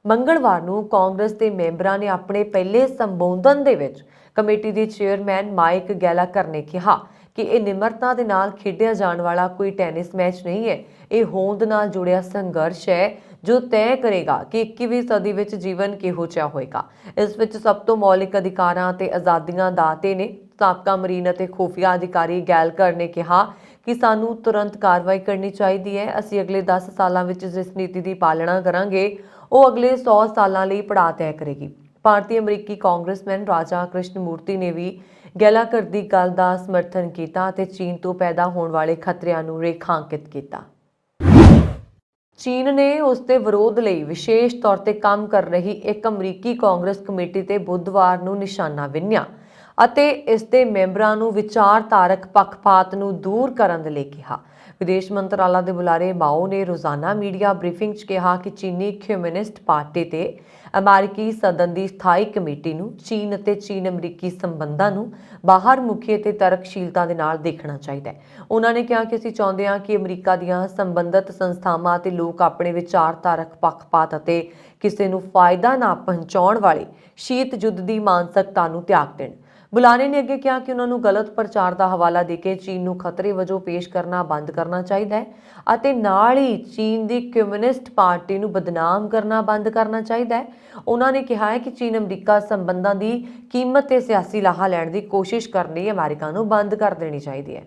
ਮੰਗਲਵਾਰ ਨੂੰ ਕਾਂਗਰਸ ਦੇ ਮੈਂਬਰਾਂ ਨੇ ਆਪਣੇ ਪਹਿਲੇ ਸੰਬੋਧਨ ਦੇ ਵਿੱਚ ਕਮੇਟੀ ਦੇ ਚੇਅਰਮੈਨ ਮਾਈਕ ਗੈਲਾਕਰ ਨੇ ਕਿਹਾ ਕਿ ਇਹ ਨਿਮਰਤਾ ਦੇ ਨਾਲ ਖੇਡਿਆ ਜਾਣ ਵਾਲਾ ਕੋਈ ਟੈਨਿਸ ਮੈਚ ਨਹੀਂ ਹੈ। ਇਹ ਹੋਂਦ ਨਾਲ ਜੁੜਿਆ ਸੰਘਰਸ਼ ਹੈ ਜੋ ਤੈਅ ਕਰੇਗਾ ਕਿ 21ਵੀਂ ਸਦੀ ਵਿੱਚ ਜੀਵਨ ਕਿਹੋ ਜਿਹਾ ਹੋਏਗਾ। ਇਸ ਵਿੱਚ ਸਭ ਤੋਂ ਮੌਲਿਕ ਅਧਿਕਾਰਾਂ ਅਤੇ ਆਜ਼ਾਦੀਆਂ ਦਾਤੇ ਨੇ। ਸਾਬਕਾ ਮਰੀਨ ਅਤੇ ਖੁਫੀਆ ਅਧਿਕਾਰੀ ਗੈਲਕਰ ਨੇ ਕਿਹਾ ਕਿ ਸਾਨੂੰ ਤੁਰੰਤ ਕਾਰਵਾਈ ਕਰਨੀ ਚਾਹੀਦੀ ਹੈ। ਅਸੀਂ ਅਗਲੇ 10 ਸਾਲਾਂ ਵਿੱਚ ਜਿਸ ਨੀਤੀ ਦੀ ਪਾਲਣਾ ਕਰਾਂਗੇ ਉਹ ਅਗਲੇ 100 ਸਾਲਾਂ ਲਈ ਪੜਾਅ ਤੈਅ ਕਰੇਗੀ। ਭਾਰਤੀ ਅਮਰੀਕੀ ਕਾਂਗਰਸਮੈਨ ਰਾਜਾ ਕ੍ਰਿਸ਼ਨ ਮੂਰਤੀ ਨੇ ਵੀ ਗੈਲਾਕਰ ਦੀ ਗੱਲ ਦਾ ਸਮਰਥਨ ਕੀਤਾ ਅਤੇ ਚੀਨ ਤੋਂ ਪੈਦਾ ਹੋਣ ਵਾਲੇ ਖਤਰਿਆਂ ਨੂੰ ਰੇਖਾਂਕਿਤ ਕੀਤਾ। ਚੀਨ ਨੇ ਉਸ ਦੇ ਵਿਰੋਧ ਲਈ ਵਿਸ਼ੇਸ਼ ਤੌਰ ਤੇ ਕੰਮ ਕਰ ਰਹੀ ਇੱਕ ਅਮਰੀਕੀ ਕਾਂਗਰਸ ਕਮੇਟੀ ਤੇ ਬੁੱਧਵਾਰ ਨੂੰ ਨਿਸ਼ਾਨਾ ਬਿੰਨ੍ਹਿਆ ਅਤੇ ਇਸ ਦੇ ਮੈਂਬਰਾਂ ਨੂੰ ਵਿਚਾਰਧਾਰਕ ਪੱਖਪਾਤ ਨੂੰ ਦੂਰ ਕਰਨ ਦੇ ਲਈ ਕਿਹਾ। ਵਿਦੇਸ਼ ਮੰਤਰਾਲਾ ਦੇ ਬੁਲਾਰੇ ਮਾਓ ਨੇ ਰੋਜ਼ਾਨਾ ਮੀਡੀਆ ਬਰੀਫਿੰਗ 'ਚ ਕਿਹਾ ਕਿ ਚੀਨੀ ਕਮਿਊਨਿਸਟ ਪਾਰਟੀ ਤੇ ਅਮਰੀਕੀ ਸਦਨ ਦੀ ਸਥਾਈ ਕਮੇਟੀ ਨੂੰ ਚੀਨ ਅਤੇ ਚੀਨ ਅਮਰੀਕੀ ਸੰਬੰਧਾਂ ਨੂੰ ਬਾਹਰ ਮੁਖੀ ਅਤੇ ਤਰਕਸ਼ੀਲਤਾ ਦੇ ਨਾਲ ਦੇਖਣਾ ਚਾਹੀਦਾ ਹੈ। ਉਹਨਾਂ ਨੇ ਕਿਹਾ ਕਿ ਅਸੀਂ ਚਾਹੁੰਦੇ ਹਾਂ ਕਿ ਅਮਰੀਕਾ ਦੀਆਂ ਸੰਬੰਧਿਤ ਸੰਸਥਾਵਾਂ ਅਤੇ ਲੋਕ ਆਪਣੇ ਵਿਚਾਰਧਾਰਕ ਪੱਖਪਾਤ ਅਤੇ ਕਿਸੇ ਨੂੰ ਫਾਇਦਾ ਨਾ ਪਹੁੰਚਾਉਣ ਵਾਲੇ ਸ਼ੀਤ ਯੁੱਧ ਦੀ ਮਾਨਸਿਕਤਾ ਨੂੰ ਤਿਆਗ ਦੇਣ। ਬੁਲਾਰੇ ਨੇ ਅੱਗੇ ਕਿਹਾ ਕਿ ਉਹਨਾਂ ਨੂੰ ਗਲਤ ਪ੍ਰਚਾਰ ਦਾ ਹਵਾਲਾ ਦੇ ਕੇ ਚੀਨ ਨੂੰ ਖਤਰੇ ਵਜੋਂ ਪੇਸ਼ ਕਰਨਾ ਬੰਦ ਕਰਨਾ ਚਾਹੀਦਾ ਹੈ ਅਤੇ ਨਾਲ ਹੀ ਚੀਨ ਦੀ ਕਮਿਊਨਿਸਟ ਪਾਰਟੀ ਨੂੰ ਬਦਨਾਮ ਕਰਨਾ ਬੰਦ ਕਰਨਾ ਚਾਹੀਦਾ ਹੈ। ਉਹਨਾਂ ਨੇ ਕਿਹਾ ਹੈ ਕਿ ਚੀਨ ਅਮਰੀਕਾ ਸੰਬੰਧਾਂ ਦੀ ਕੀਮਤ ਤੇ ਸਿਆਸੀ ਲਾਹਾ ਲੈਣ ਦੀ ਕੋਸ਼ਿਸ਼ ਕਰਨੀ ਅਮਰੀਕਾ ਨੂੰ ਬੰਦ ਕਰ ਦੇਣੀ ਚਾਹੀਦੀ ਹੈ।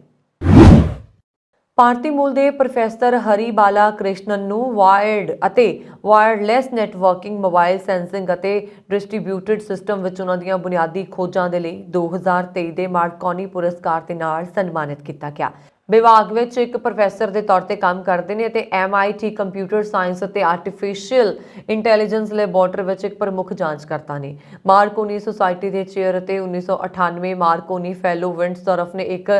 ਭਾਰਤੀ ਮੂਲ ਦੇ ਪ੍ਰੋਫੈਸਰ ਹਰੀ ਬਾਲਾ ਕ੍ਰਿਸ਼ਨਨ ਨੂੰ ਵਾਇਰਡ ਅਤੇ ਵਾਇਰਲੈਸ ਨੈਟਵਰਕਿੰਗ, ਮੋਬਾਈਲ ਸੈਂਸਿੰਗ ਅਤੇ ਡਿਸਟ੍ਰੀਬਿਊਟਿਡ ਸਿਸਟਮ ਵਿੱਚ ਉਹਨਾਂ ਦੀਆਂ ਬੁਨਿਆਦੀ ਖੋਜਾਂ ਦੇ ਲਈ 2023 ਦੇ ਮਾਰਕੋਨੀ ਪੁਰਸਕਾਰ ਦੇ ਨਾਲ ਸਨਮਾਨਿਤ ਕੀਤਾ ਗਿਆ। ਵਿਭਾਗ ਵਿੱਚ ਇੱਕ ਪ੍ਰੋਫੈਸਰ ਦੇ ਤੌਰ ਤੇ ਕੰਮ ਕਰਦੇ ਨੇ ਅਤੇ MIT ਕੰਪਿਊਟਰ ਸਾਇੰਸ ਅਤੇ ਆਰਟੀਫੀਸ਼ੀਅਲ ਇੰਟੈਲੀਜੈਂਸ ਲੈਬੋਰੇਟਰੀ ਵਿੱਚ ਇੱਕ ਪ੍ਰਮੁੱਖ ਜਾਂਚਕਰਤਾ ਨੇ। ਮਾਰਕੋਨੀ ਸੁਸਾਇਟੀ ਦੇ ਚੇਅਰ ਅਤੇ 1998 ਮਾਰਕੋਨੀ ਫੈਲੋ ਵਿੰਡਸਰਫ ਨੇ ਇੱਕ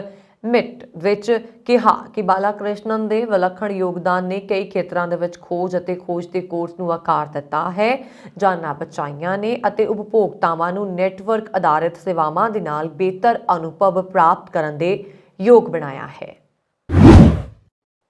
ਮਿਟ ਵਿੱਚ ਕਿਹਾ ਕਿ ਬਾਲਾ ਕ੍ਰਿਸ਼ਨਨ ਦੇ ਵਿਲੱਖਣ ਯੋਗਦਾਨ ਨੇ ਕਈ ਖੇਤਰਾਂ ਦੇ ਵਿੱਚ ਖੋਜ ਅਤੇ ਖੋਜ ਦੇ ਕੋਰਸ ਨੂੰ ਆਕਾਰ ਦਿੱਤਾ ਹੈ, ਜਾਨਾਂ ਬਚਾਈਆਂ ਨੇ ਅਤੇ ਉਪਭੋਗਤਾਵਾਂ ਨੂੰ ਨੈਟਵਰਕ ਆਧਾਰਿਤ ਸੇਵਾਵਾਂ ਦੇ ਨਾਲ ਬਿਹਤਰ ਅਨੁਭਵ ਪ੍ਰਾਪਤ ਕਰਨ ਦੇ ਯੋਗ ਬਣਾਇਆ ਹੈ।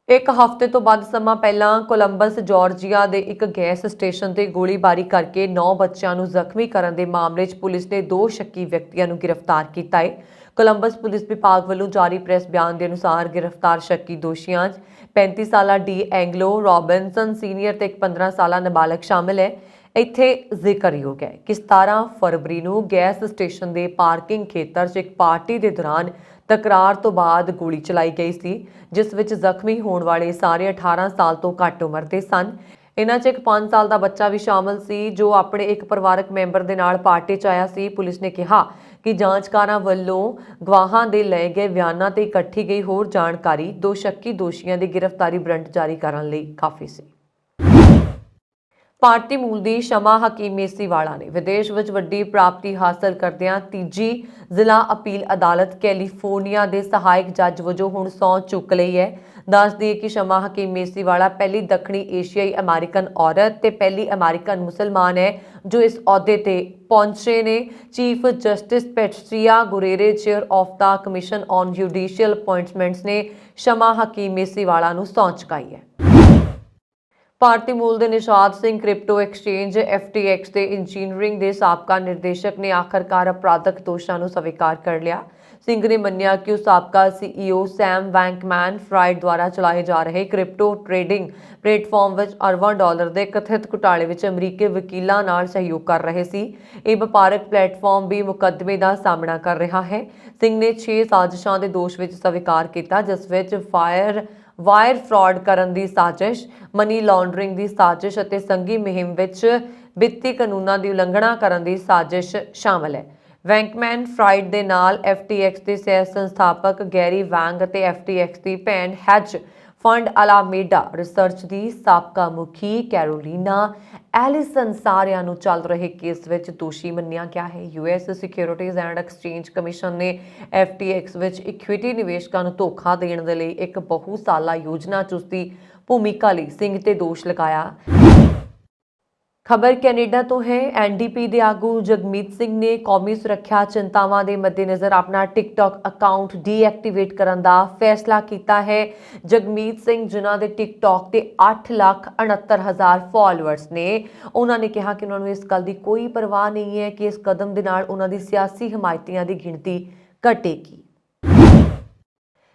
ਇੱਕ ਹਫ਼ਤੇ ਤੋਂ ਵੱਧ ਸਮਾਂ ਪਹਿਲਾਂ ਕੋਲੰਬਸ, ਜਾਰਜੀਆ ਦੇ ਇੱਕ ਗੈਸ ਸਟੇਸ਼ਨ ਤੇ ਗੋਲੀਬਾਰੀ ਕਰਕੇ 9 ਬੱਚਿਆਂ ਨੂੰ ਜ਼ਖਮੀ ਕਰਨ ਦੇ ਮਾਮਲੇ 'ਚ ਪੁਲਿਸ ਨੇ 2 ਸ਼ੱਕੀ ਵਿਅਕਤੀਆਂ ਨੂੰ ਗ੍ਰਿਫਤਾਰ ਕੀਤਾ ਹੈ। ਕੋਲੰਬਸ ਪੁਲਿਸ ਵਿਭਾਗ ਵੱਲੋਂ ਜਾਰੀ ਪ੍ਰੈਸ ਬਿਆਨ ਦੇ ਅਨੁਸਾਰ ਗ੍ਰਿਫਤਾਰ ਸ਼ੱਕੀ ਦੋਸ਼ੀਆਂ 'ਚ 35 ਸਾਲਾ ਡੀ ਐਂਗਲੋ ਰੋਬਿਨਸਨ ਸੀਨੀਅਰ ਤੇ ਇੱਕ 15 ਸਾਲਾ ਨਾਬਾਲਗ ਸ਼ਾਮਿਲ ਹੈ। ਇੱਥੇ ਜ਼ਿਕਰਯੋਗ ਹੈ ਕਿ 17 ਫਰਵਰੀ ਨੂੰ ਗੈਸ ਸਟੇਸ਼ਨ ਦੇ ਪਾਰਕਿੰਗ ਖੇਤਰ 'ਚ ਇੱਕ ਪਾਰਟੀ ਦੇ ਦੌਰਾਨ ਤਕਰਾਰ ਤੋਂ ਬਾਅਦ ਗੋਲੀ ਚਲਾਈ ਗਈ ਸੀ, ਜਿਸ ਵਿੱਚ ਜ਼ਖਮੀ ਹੋਣ ਵਾਲੇ ਸਾਰੇ 18 ਸਾਲ ਤੋਂ ਘੱਟ ਉਮਰ ਦੇ ਸਨ। ਇਹਨਾਂ 'ਚ ਇੱਕ 5 ਸਾਲ ਦਾ ਬੱਚਾ ਵੀ ਸ਼ਾਮਲ ਸੀ ਜੋ ਆਪਣੇ ਇੱਕ ਪਰਿਵਾਰਕ ਮੈਂਬਰ ਦੇ ਨਾਲ ਪਾਰਟੀ 'ਚ ਆਇਆ ਸੀ। ਪੁਲਿਸ ਨੇ ਕਿਹਾ ਕਿ ਜਾਂਚਕਾਰਾਂ ਵੱਲੋਂ ਗਵਾਹਾਂ ਦੇ ਲਏ ਗਏ ਬਿਆਨਾਂ ਤੇ ਇਕੱਠੀ ਗਈ ਹੋਰ ਜਾਣਕਾਰੀ 2 ਸ਼ੱਕੀ ਦੋਸ਼ੀਆਂ ਦੀ ਗ੍ਰਿਫਤਾਰੀ ਵਾਰੰਟ ਜਾਰੀ ਕਰਨ ਲਈ ਕਾਫੀ ਸੀ। ਭਾਰਤੀ ਮੂਲ ਦੀ ਸ਼ਮਾ ਹਕੀਮ ਮੇਸੀਵਾਲਾ ਨੇ ਵਿਦੇਸ਼ ਵਿੱਚ ਵੱਡੀ ਪ੍ਰਾਪਤੀ ਹਾਸਲ ਕਰਦਿਆਂ ਤੀਜੀ ਜ਼ਿਲ੍ਹਾ ਅਪੀਲ ਅਦਾਲਤ ਕੈਲੀਫੋਰਨੀਆ ਦੇ ਸਹਾਇਕ ਜੱਜ ਵਜੋਂ ਹੁਣ ਸਹੁੰ ਚੁੱਕ ਲਈ ਹੈ। ਦੱਸ ਦਈਏ ਕਿ ਸ਼ਮਾ ਹਕੀਮ ਮੇਸੀਵਾਲਾ ਪਹਿਲੀ ਦੱਖਣੀ ਏਸ਼ੀਆਈ ਅਮਰੀਕਨ ਔਰਤ ਤੇ ਪਹਿਲੀ ਅਮਰੀਕਨ ਮੁਸਲਮਾਨ ਹੈ ਜੋ ਇਸ ਅਹੁਦੇ ਤੇ ਪਹੁੰਚੇ ਨੇ। Chief justice Patricia Guerrero, chair of the commission on judicial appointments ਨੇ ਸ਼ਮਾ ਹਕੀਮ ਮੇਸੀਵਾਲਾ ਨੂੰ ਸਹੁੰ ਚੁਕਾਈ ਹੈ। ਭਾਰਤੀ ਮੂਲ ਦੇ ਨਿਸ਼ਾਦ ਸਿੰਘ ਕ੍ਰਿਪਟੋ ਐਕਸਚੇਂਜ FTX ਦੇ ਇੰਜੀਨੀਅਰਿੰਗ ਦੇ ਸਾਬਕਾ ਨਿਰਦੇਸ਼ਕ ਨੇ ਆਖਰਕਾਰ ਅਪਰਾਧਕ ਦੋਸ਼ਾਂ ਨੂੰ ਸਵੀਕਾਰ ਕਰ ਲਿਆ। ਸਿੰਘ ਨੇ ਮੰਨਿਆ ਕਿ ਉਹ ਸਾਬਕਾ CEO ਸੈਮ ਬੈਂਕਮੈਨ-ਫਰਾਇਡ ਦੁਆਰਾ ਚਲਾਏ ਜਾ ਰਹੇ ਕ੍ਰਿਪਟੋ ਟ੍ਰੇਡਿੰਗ ਪਲੇਟਫਾਰਮ ਵਿੱਚ ਅਰਬਾਂ ਡਾਲਰ ਦੇ ਕਥਿਤ ਘੁਟਾਲੇ ਵਿੱਚ ਅਮਰੀਕੀ ਵਕੀਲਾਂ ਨਾਲ ਸਹਿਯੋਗ ਕਰ ਰਹੇ ਸੀ। ਇਹ ਵਪਾਰਕ ਪਲੇਟਫਾਰਮ ਵੀ ਮੁਕੱਦਮੇ ਦਾ ਸਾਹਮਣਾ ਕਰ ਰਿਹਾ ਹੈ। ਸਿੰਘ ਨੇ 6 ਸਾਜ਼ਿਸ਼ਾਂ ਦੇ ਦੋਸ਼ ਵਿੱਚ ਸਵੀਕਾਰ ਕੀਤਾ, ਜਿਸ ਵਿੱਚ ਵਾਇਰ ਫਰਾਡ ਕਰਨ ਦੀ ਸਾਜ਼ਿਸ਼, ਮਨੀ ਲਾਂਡਰਿੰਗ ਦੀ ਸਾਜ਼ਿਸ਼ ਅਤੇ ਸੰਘੀ ਮੁਹਿੰਮ ਵਿੱਚ ਵਿੱਤੀ ਕਾਨੂੰਨਾਂ ਦੀ ਉਲੰਘਣਾ ਕਰਨ ਦੀ ਸਾਜ਼ਿਸ਼ ਸ਼ਾਮਲ ਹੈ। ਵੈਂਕਮੈਨ ਫਰਾਇਡ ਦੇ ਨਾਲ FTX ਦੇ ਸਹਿ ਸੰਸਥਾਪਕ ਗੈਰੀ ਵੈਂਗ ਅਤੇ FTX ਦੀ ਭੈਣ ਹੈਜ ਫੰਡ ਅਲਾਮੇਡਾ ਰਿਸਰਚ ਦੀ ਸਾਬਕਾ ਮੁਖੀ ਕੈਰੋਲੀਨਾ ਐਲਿਸਨ ਸਾਰਿਆਂ ਨੂੰ ਚੱਲ ਰਹੇ ਕੇਸ ਵਿੱਚ ਦੋਸ਼ੀ ਮੰਨਿਆ ਗਿਆ ਹੈ। US securities and exchange commission ਨੇ FTX ਵਿੱਚ ਇਕੁਇਟੀ ਨਿਵੇਸ਼ਕਾਂ ਨੂੰ ਧੋਖਾ ਦੇਣ ਦੇ ਲਈ ਇੱਕ ਬਹੁ ਸਾਲਾ ਯੋਜਨਾ 'ਚ ਉਸਦੀ ਭੂਮਿਕਾ ਲਈ ਸਿੰਘ ਤੇ ਦੋਸ਼ ਲਗਾਇਆ। ਖਬਰ ਕੈਨੇਡਾ ਤੋਂ ਹੈ। ਐਨਡੀਪੀ ਦੇ ਆਗੂ ਜਗਮੀਤ ਸਿੰਘ ਨੇ ਕੌਮੀ ਸੁਰੱਖਿਆ ਚਿੰਤਾਵਾਂ ਦੇ ਮੱਦੇਨਜ਼ਰ ਆਪਣਾ ਟਿਕਟੌਕ ਅਕਾਊਂਟ ਡੀਐਕਟੀਵੇਟ ਕਰਨ ਦਾ ਫੈਸਲਾ ਕੀਤਾ ਹੈ। ਜਗਮੀਤ ਸਿੰਘ ਜਿਨ੍ਹਾਂ ਦੇ ਟਿਕਟੌਕ ਤੇ 8,69,000 ਫਾਲੋਅਰਸ ਨੇ, ਉਹਨਾਂ ਨੇ ਕਿਹਾ ਕਿ ਉਹਨਾਂ ਨੂੰ ਇਸ ਗੱਲ ਦੀ ਕੋਈ ਪਰਵਾਹ ਨਹੀਂ ਹੈ ਕਿ ਇਸ ਕਦਮ ਦੇ ਨਾਲ ਉਹਨਾਂ ਦੀ ਸਿਆਸੀ ਹਮਾਇਤੀਆਂ ਦੀ ਗਿਣਤੀ ਘਟੇਗੀ।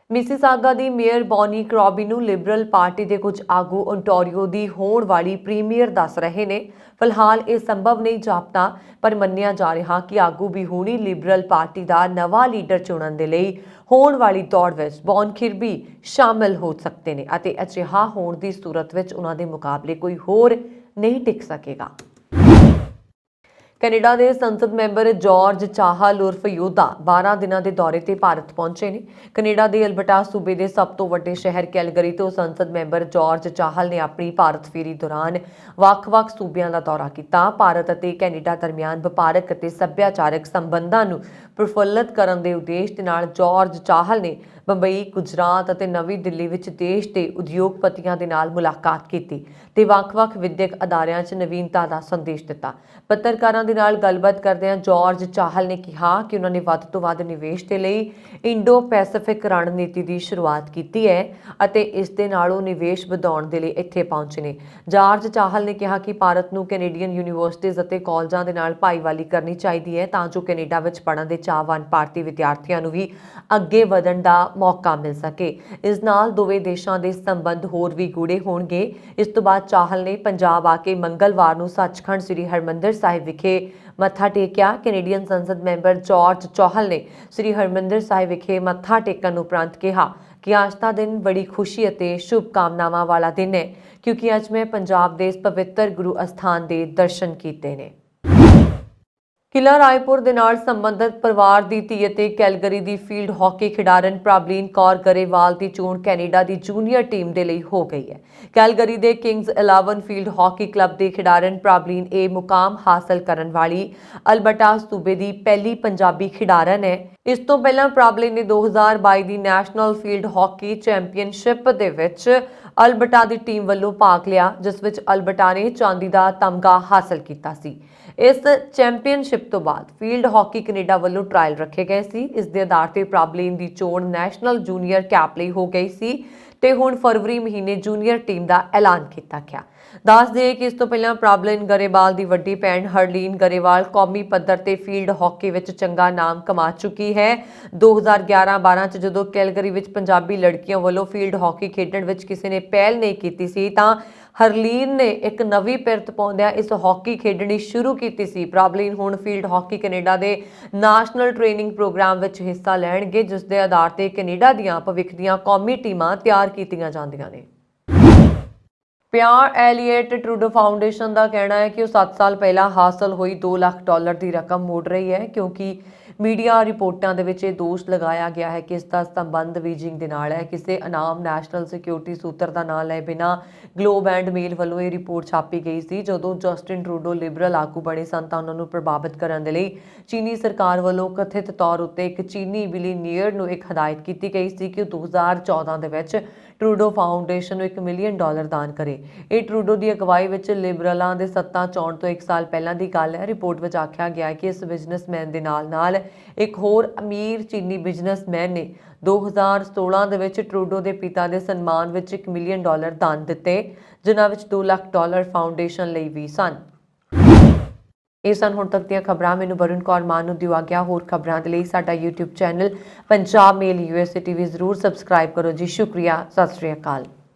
ਮਿਸੀਸਾਗਾ ਦੀ ਮੇਅਰ ਬੌਨੀ ਕਰੌਬੀ ਨੂੰ ਲਿਬਰਲ ਪਾਰਟੀ ਦੇ ਕੁਝ ਆਗੂ ਓਨਟਾਰੀਓ ਦੀ ਹੋਣ ਵਾਲੀ ਪ੍ਰੀਮੀਅਰ ਦੱਸ ਰਹੇ ਨੇ। ਫਿਲਹਾਲ ਇਹ ਸੰਭਵ ਨਹੀਂ ਜਾਪਦਾ, ਪਰ ਮੰਨਿਆ ਜਾ ਰਿਹਾ ਕਿ ਆਗੂ ਵੀ ਹੁਣੀ ਲਿਬਰਲ ਪਾਰਟੀ ਦਾ ਨਵਾਂ ਲੀਡਰ ਚੁਣਨ ਦੇ ਲਈ ਹੋਣ ਵਾਲੀ ਦੌੜ ਵਿੱਚ ਬੌਨ ਖਿਰਬੀ ਸ਼ਾਮਲ ਹੋ ਸਕਦੇ ਨੇ ਅਤੇ ਅਜਿਹਾ ਹੋਣ ਦੀ ਸੂਰਤ ਵਿੱਚ ਉਹਨਾਂ ਦੇ ਮੁਕਾਬਲੇ ਕੋਈ ਹੋਰ ਨਹੀਂ ਟਿਕ ਸਕੇਗਾ। ਕੈਨੇਡਾ ਦੇ ਸੰਸਦ ਮੈਂਬਰ ਜਾਰਜ ਚਾਹਲ ਉਰਫ ਯੋਧਾ 12 ਦਿਨਾਂ ਦੇ ਦੌਰੇ ਤੇ ਭਾਰਤ ਪਹੁੰਚੇ ਨੇ। ਕੈਨੇਡਾ ਦੇ ਅਲਬਰਟਾ ਸੂਬੇ ਦੇ ਸਭ ਤੋਂ ਵੱਡੇ ਸ਼ਹਿਰ ਕੈਲਗਰੀ ਤੋਂ ਸੰਸਦ ਮੈਂਬਰ ਜਾਰਜ ਚਾਹਲ ਨੇ ਆਪਣੀ ਭਾਰਤ ਫੇਰੀ ਦੌਰਾਨ ਵੱਖ-ਵੱਖ ਸੂਬਿਆਂ ਦਾ ਦੌਰਾ ਕੀਤਾ। ਭਾਰਤ ਅਤੇ ਕੈਨੇਡਾ ਦਰਮਿਆਨ ਵਪਾਰਕ ਅਤੇ ਸੱਭਿਆਚਾਰਕ ਸੰਬੰਧਾਂ ਨੂੰ ਪ੍ਰਫੁੱਲਤ ਕਰਨ ਦੇ ਉਦੇਸ਼ ਦੇ ਨਾਲ ਜਾਰਜ ਚਾਹਲ ਨੇ ਬੰਬਈ, ਗੁਜਰਾਤ ਅਤੇ ਨਵੀਂ ਦਿੱਲੀ ਵਿੱਚ ਦੇਸ਼ ਦੇ ਉਦਯੋਗਪਤੀਆਂ ਦੇ ਨਾਲ ਮੁਲਾਕਾਤ ਕੀਤੀ ਤੇ ਵੱਖ-ਵੱਖ ਵਿਦਿਅਕ ਅਦਾਰਿਆਂ 'ਚ ਨਵੀਨਤਾ ਦਾ ਸੰਦੇਸ਼ ਦਿੱਤਾ। ਪੱਤਰਕਾਰਾਂ ਦੇ ਨਾਲ ਗੱਲਬਾਤ ਕਰਦਿਆਂ ਜਾਰਜ ਚਾਹਲ ਨੇ ਕਿਹਾ ਕਿ ਉਹਨਾਂ ਨੇ ਵੱਧ ਤੋਂ ਵੱਧ ਨਿਵੇਸ਼ ਦੇ ਲਈ ਇੰਡੋ ਪੈਸੀਫਿਕ ਰਣਨੀਤੀ ਦੀ ਸ਼ੁਰੂਆਤ ਕੀਤੀ ਹੈ ਅਤੇ ਇਸ ਦੇ ਨਾਲ ਉਹ ਨਿਵੇਸ਼ ਵਧਾਉਣ ਦੇ ਲਈ ਇੱਥੇ ਪਹੁੰਚੇ ਨੇ। ਜਾਰਜ ਚਾਹਲ ਨੇ ਕਿਹਾ ਕਿ ਭਾਰਤ ਨੂੰ ਕੈਨੇਡੀਅਨ ਯੂਨੀਵਰਸਿਟੀਜ਼ ਅਤੇ ਕਾਲਜਾਂ ਦੇ ਨਾਲ ਭਾਈਵਾਲੀ ਕਰਨੀ ਚਾਹੀਦੀ ਹੈ ਤਾਂ ਜੋ ਕੈਨੇਡਾ ਵਿੱਚ ਪੜ੍ਹਨ ਦੇ ਚਾਹਵਾਨ ਭਾਰਤੀ ਵਿਦਿਆਰਥੀਆਂ ਨੂੰ ਵੀ ਅੱਗੇ ਵਧਣ ਦਾ ਮੌਕਾ ਮਿਲ ਸਕੇ। ਇਸ ਨਾਲ ਦੋਵੇਂ ਦੇਸ਼ਾਂ ਦੇ ਸੰਬੰਧ ਹੋਰ ਵੀ ਗੂੜੇ ਹੋਣਗੇ। ਇਸ ਤੋਂ ਬਾਅਦ ਚਾਹਲ ਨੇ ਪੰਜਾਬ ਆ ਕੇ ਮੰਗਲਵਾਰ ਨੂੰ ਸੱਚਖੰਡ ਸ੍ਰੀ ਹਰਿਮੰਦਰ ਸਾਹਿਬ ਵਿਖੇ ਮੱਥਾ ਟੇਕਿਆ। ਕੈਨੇਡੀਅਨ ਸੰਸਦ ਮੈਂਬਰ ਜਾਰਜ ਚਾਹਲ ਨੇ ਸ੍ਰੀ ਹਰਿਮੰਦਰ ਸਾਹਿਬ ਵਿਖੇ ਮੱਥਾ ਟੇਕਣ ਉਪਰੰਤ ਕਿਹਾ ਕਿ ਅੱਜ ਦਾ ਦਿਨ ਬੜੀ ਖੁਸ਼ੀ ਅਤੇ ਸ਼ੁਭਕਾਮਨਾਵਾਂ ਵਾਲਾ ਦਿਨ ਹੈ ਕਿਉਂਕਿ ਅੱਜ ਮੈਂ ਪੰਜਾਬ ਦੇ ਇਸ ਪਵਿੱਤਰ ਗੁਰੂ ਅਸਥਾਨ ਦੇ ਦਰਸ਼ਨ ਕੀਤੇ ਨੇ। ਕਿਲ੍ਹਾ ਰਾਏਪੁਰ ਦੇ ਨਾਲ ਸੰਬੰਧਿਤ ਪਰਿਵਾਰ ਦੀ ਧੀ ਅਤੇ ਕੈਲਗਰੀ ਦੀ ਫੀਲਡ ਹਾਕੀ ਖਿਡਾਰਨ ਪ੍ਰਭਲੀਨ ਕੌਰ ਗਰੇਵਾਲ ਦੀ ਚੋਣ ਕੈਨੇਡਾ ਦੀ ਜੂਨੀਅਰ ਟੀਮ ਦੇ ਲਈ ਹੋ ਗਈ ਹੈ। ਕੈਲਗਰੀ ਦੇ ਕਿੰਗਸ 11 ਫੀਲਡ ਹਾਕੀ ਕਲੱਬ ਦੇ ਖਿਡਾਰਨ ਪ੍ਰਭਲੀਨ ਇਹ ਮੁਕਾਮ ਹਾਸਲ ਕਰਨ ਵਾਲੀ ਅਲਬਰਟਾ ਸੂਬੇ ਦੀ ਪਹਿਲੀ ਪੰਜਾਬੀ ਖਿਡਾਰਨ ਹੈ। ਇਸ ਤੋਂ ਪਹਿਲਾਂ ਪ੍ਰਭਲੀਨ ਨੇ 2022 ਦੀ ਨੈਸ਼ਨਲ ਫੀਲਡ ਹਾਕੀ ਚੈਂਪੀਅਨਸ਼ਿਪ ਦੇ ਵਿੱਚ ਅਲਬਰਟਾ ਦੀ ਟੀਮ ਵੱਲੋਂ ਭਾਗ ਲਿਆ, ਜਿਸ ਵਿੱਚ ਅਲਬਰਟਾ ਨੇ ਚਾਂਦੀ ਦਾ ਤਮਗਾ ਹਾਸਲ ਕੀਤਾ ਸੀ। ਇਸ ਚੈਂਪੀਅਨਸ਼ਿਪ ਤੋਂ ਬਾਅਦ ਫੀਲਡ ਹਾਕੀ ਕੈਨੇਡਾ ਵੱਲੋਂ ਟ੍ਰਾਇਲ ਰੱਖੇ ਗਏ ਸੀ। ਇਸ ਦੇ ਆਧਾਰ ਤੇ ਪ੍ਰਭਲੀਨ ਦੀ ਚੋਣ ਨੈਸ਼ਨਲ ਜੂਨੀਅਰ ਕੈਪ ਲਈ ਹੋ ਗਈ ਸੀ ਤੇ ਹੁਣ ਫਰਵਰੀ ਮਹੀਨੇ ਜੂਨੀਅਰ ਟੀਮ ਦਾ ਐਲਾਨ ਕੀਤਾ ਗਿਆ। ਦੱਸ ਦੇਈਏ ਕਿ ਇਸ ਤੋਂ ਪਹਿਲਾਂ ਪ੍ਰਭਲੀਨ ਗਰੇਵਾਲ ਦੀ ਵੱਡੀ ਭੈਣ ਹਰਲੀਨ ਗਰੇਵਾਲ ਕੌਮੀ ਪੱਧਰ ਤੇ ਫੀਲਡ ਹਾਕੀ ਵਿੱਚ ਚੰਗਾ ਨਾਮ ਕਮਾ ਚੁੱਕੀ ਹੈ। 2011-12 ਚ ਜਦੋਂ ਕੈਲਗਰੀ ਵਿੱਚ ਪੰਜਾਬੀ ਲੜਕੀਆਂ ਵੱਲੋਂ ਫੀਲਡ ਹਾਕੀ ਖੇਡਣ ਵਿੱਚ ਕਿਸੇ ਨੇ ਪਹਿਲ ਨਹੀਂ ਕੀਤੀ ਸੀ ਤਾਂ ਹਰਲੀਨ ਨੇ ਇੱਕ ਨਵੀਂ ਪਿਰਤ ਪਾਉਂਦਿਆਂ ਇਸ ਹਾਕੀ ਖੇਡਣੀ ਸ਼ੁਰੂ ਕੀਤੀ ਸੀ। ਪ੍ਰਭਲੀਨ ਹੁਣ ਫੀਲਡ ਹਾਕੀ ਕੈਨੇਡਾ ਦੇ ਨੈਸ਼ਨਲ ਟ੍ਰੇਨਿੰਗ ਪ੍ਰੋਗਰਾਮ ਵਿੱਚ ਹਿੱਸਾ ਲੈਣਗੇ, ਜਿਸ ਦੇ ਆਧਾਰ ਤੇ ਕੈਨੇਡਾ ਦੀਆਂ ਭਵਿੱਖ ਦੀਆਂ ਕੌਮੀ ਟੀਮਾਂ ਤਿਆਰ ਕੀਤੀਆਂ ਜਾਂਦੀਆਂ ਨੇ। ਪਿਆਰ ਐਲੀਅਟ ਟਰੂਡੋ ਫਾਊਂਡੇਸ਼ਨ ਦਾ ਕਹਿਣਾ ਹੈ ਕਿ ਉਹ 7 ਸਾਲ ਪਹਿਲਾਂ ਹਾਸਲ ਹੋਈ $2 ਲੱਖ ਦੀ ਰਕਮ ਮੋੜ ਰਹੀ ਹੈ ਕਿਉਂਕਿ ਮੀਡੀਆ ਰਿਪੋਰਟਾਂ ਦੇ ਵਿੱਚ ਇਹ ਦੋਸ਼ ਲਗਾਇਆ ਗਿਆ ਹੈ ਕਿ ਇਸ ਦਾ ਸੰਬੰਧ ਬੀਜਿੰਗ ਦੇ ਨਾਲ ਹੈ। ਕਿਸੇ ਅਨਾਮ ਨੈਸ਼ਨਲ ਸਿਕਿਉਰਿਟੀ ਸੂਤਰ ਦਾ ਨਾਂ ਲਏ ਬਿਨਾਂ ਗਲੋਬ ਐਂਡ ਮੇਲ ਵੱਲੋਂ ਇਹ ਰਿਪੋਰਟ ਛਾਪੀ ਗਈ ਸੀ। ਜਦੋਂ ਜਸਟਿਨ ਟਰੂਡੋ ਲਿਬਰਲ ਆਗੂ ਬਣੇ ਸਨ ਤਾਂ ਉਹਨਾਂ ਨੂੰ ਪ੍ਰਭਾਵਿਤ ਕਰਨ ਦੇ ਲਈ ਚੀਨੀ ਸਰਕਾਰ ਵੱਲੋਂ ਕਥਿਤ ਤੌਰ ਉੱਤੇ ਇੱਕ ਚੀਨੀ ਬਿਲੀਨੀਅਰ ਨੂੰ ਇੱਕ ਹਦਾਇਤ ਕੀਤੀ ਗਈ ਸੀ ਕਿ ਉਹ 2014 ਦੇ ਵਿੱਚ ਟਰੂਡੋ ਫਾਊਂਡੇਸ਼ਨ ਨੂੰ $1 ਮਿਲੀਅਨ ਦਾਨ ਕਰੇ। ਇਹ ਟਰੂਡੋ ਦੀ ਅਗਵਾਈ ਵਿੱਚ ਲਿਬਰਲਾਂ ਦੇ ਸੱਤਾ ਚੋਣ ਤੋਂ 1 ਸਾਲ ਪਹਿਲਾਂ ਦੀ ਗੱਲ ਹੈ। ਰਿਪੋਰਟ ਵਿੱਚ ਆਖਿਆ ਗਿਆ ਹੈ ਕਿ ਇਸ ਬਿਜ਼ਨਸਮੈਨ ਦੇ ਨਾਲ ਇੱਕ ਹੋਰ ਅਮੀਰ ਚੀਨੀ ਬਿਜ਼ਨਸਮੈਨ ਨੇ 2016 ਦੇ ਵਿੱਚ ਟਰੂਡੋ ਦੇ ਪਿਤਾ ਦੇ ਸਨਮਾਨ ਵਿੱਚ $1 ਮਿਲੀਅਨ ਦਾਨ ਦਿੱਤੇ, ਜਿਨ੍ਹਾਂ ਵਿੱਚ $2 ਲੱਖ ਫਾਊਂਡੇਸ਼ਨ ਲਈ ਵੀ ਸਨ। ਇਹ ਸਨ ਹੁਣ ਤੱਕ ਦੀਆਂ ਖਬਰਾਂ। ਮੈਨੂੰ ਵਰੁਣ ਕੌਰ ਮਾਨ ਨੂੰ ਦਿਓ ਆਗਿਆ। ਹੋਰ ਖਬਰਾਂ ਦੇ ਲਈ ਸਾਡਾ YouTube ਚੈਨਲ ਪੰਜਾਬ ਮੇਲ USA TV ਜ਼ਰੂਰ ਸਬਸਕ੍ਰਾਈਬ ਕਰੋ ਜੀ। ਸ਼ੁਕਰੀਆ। ਸਤਿ ਸ਼੍ਰੀ ਅਕਾਲ।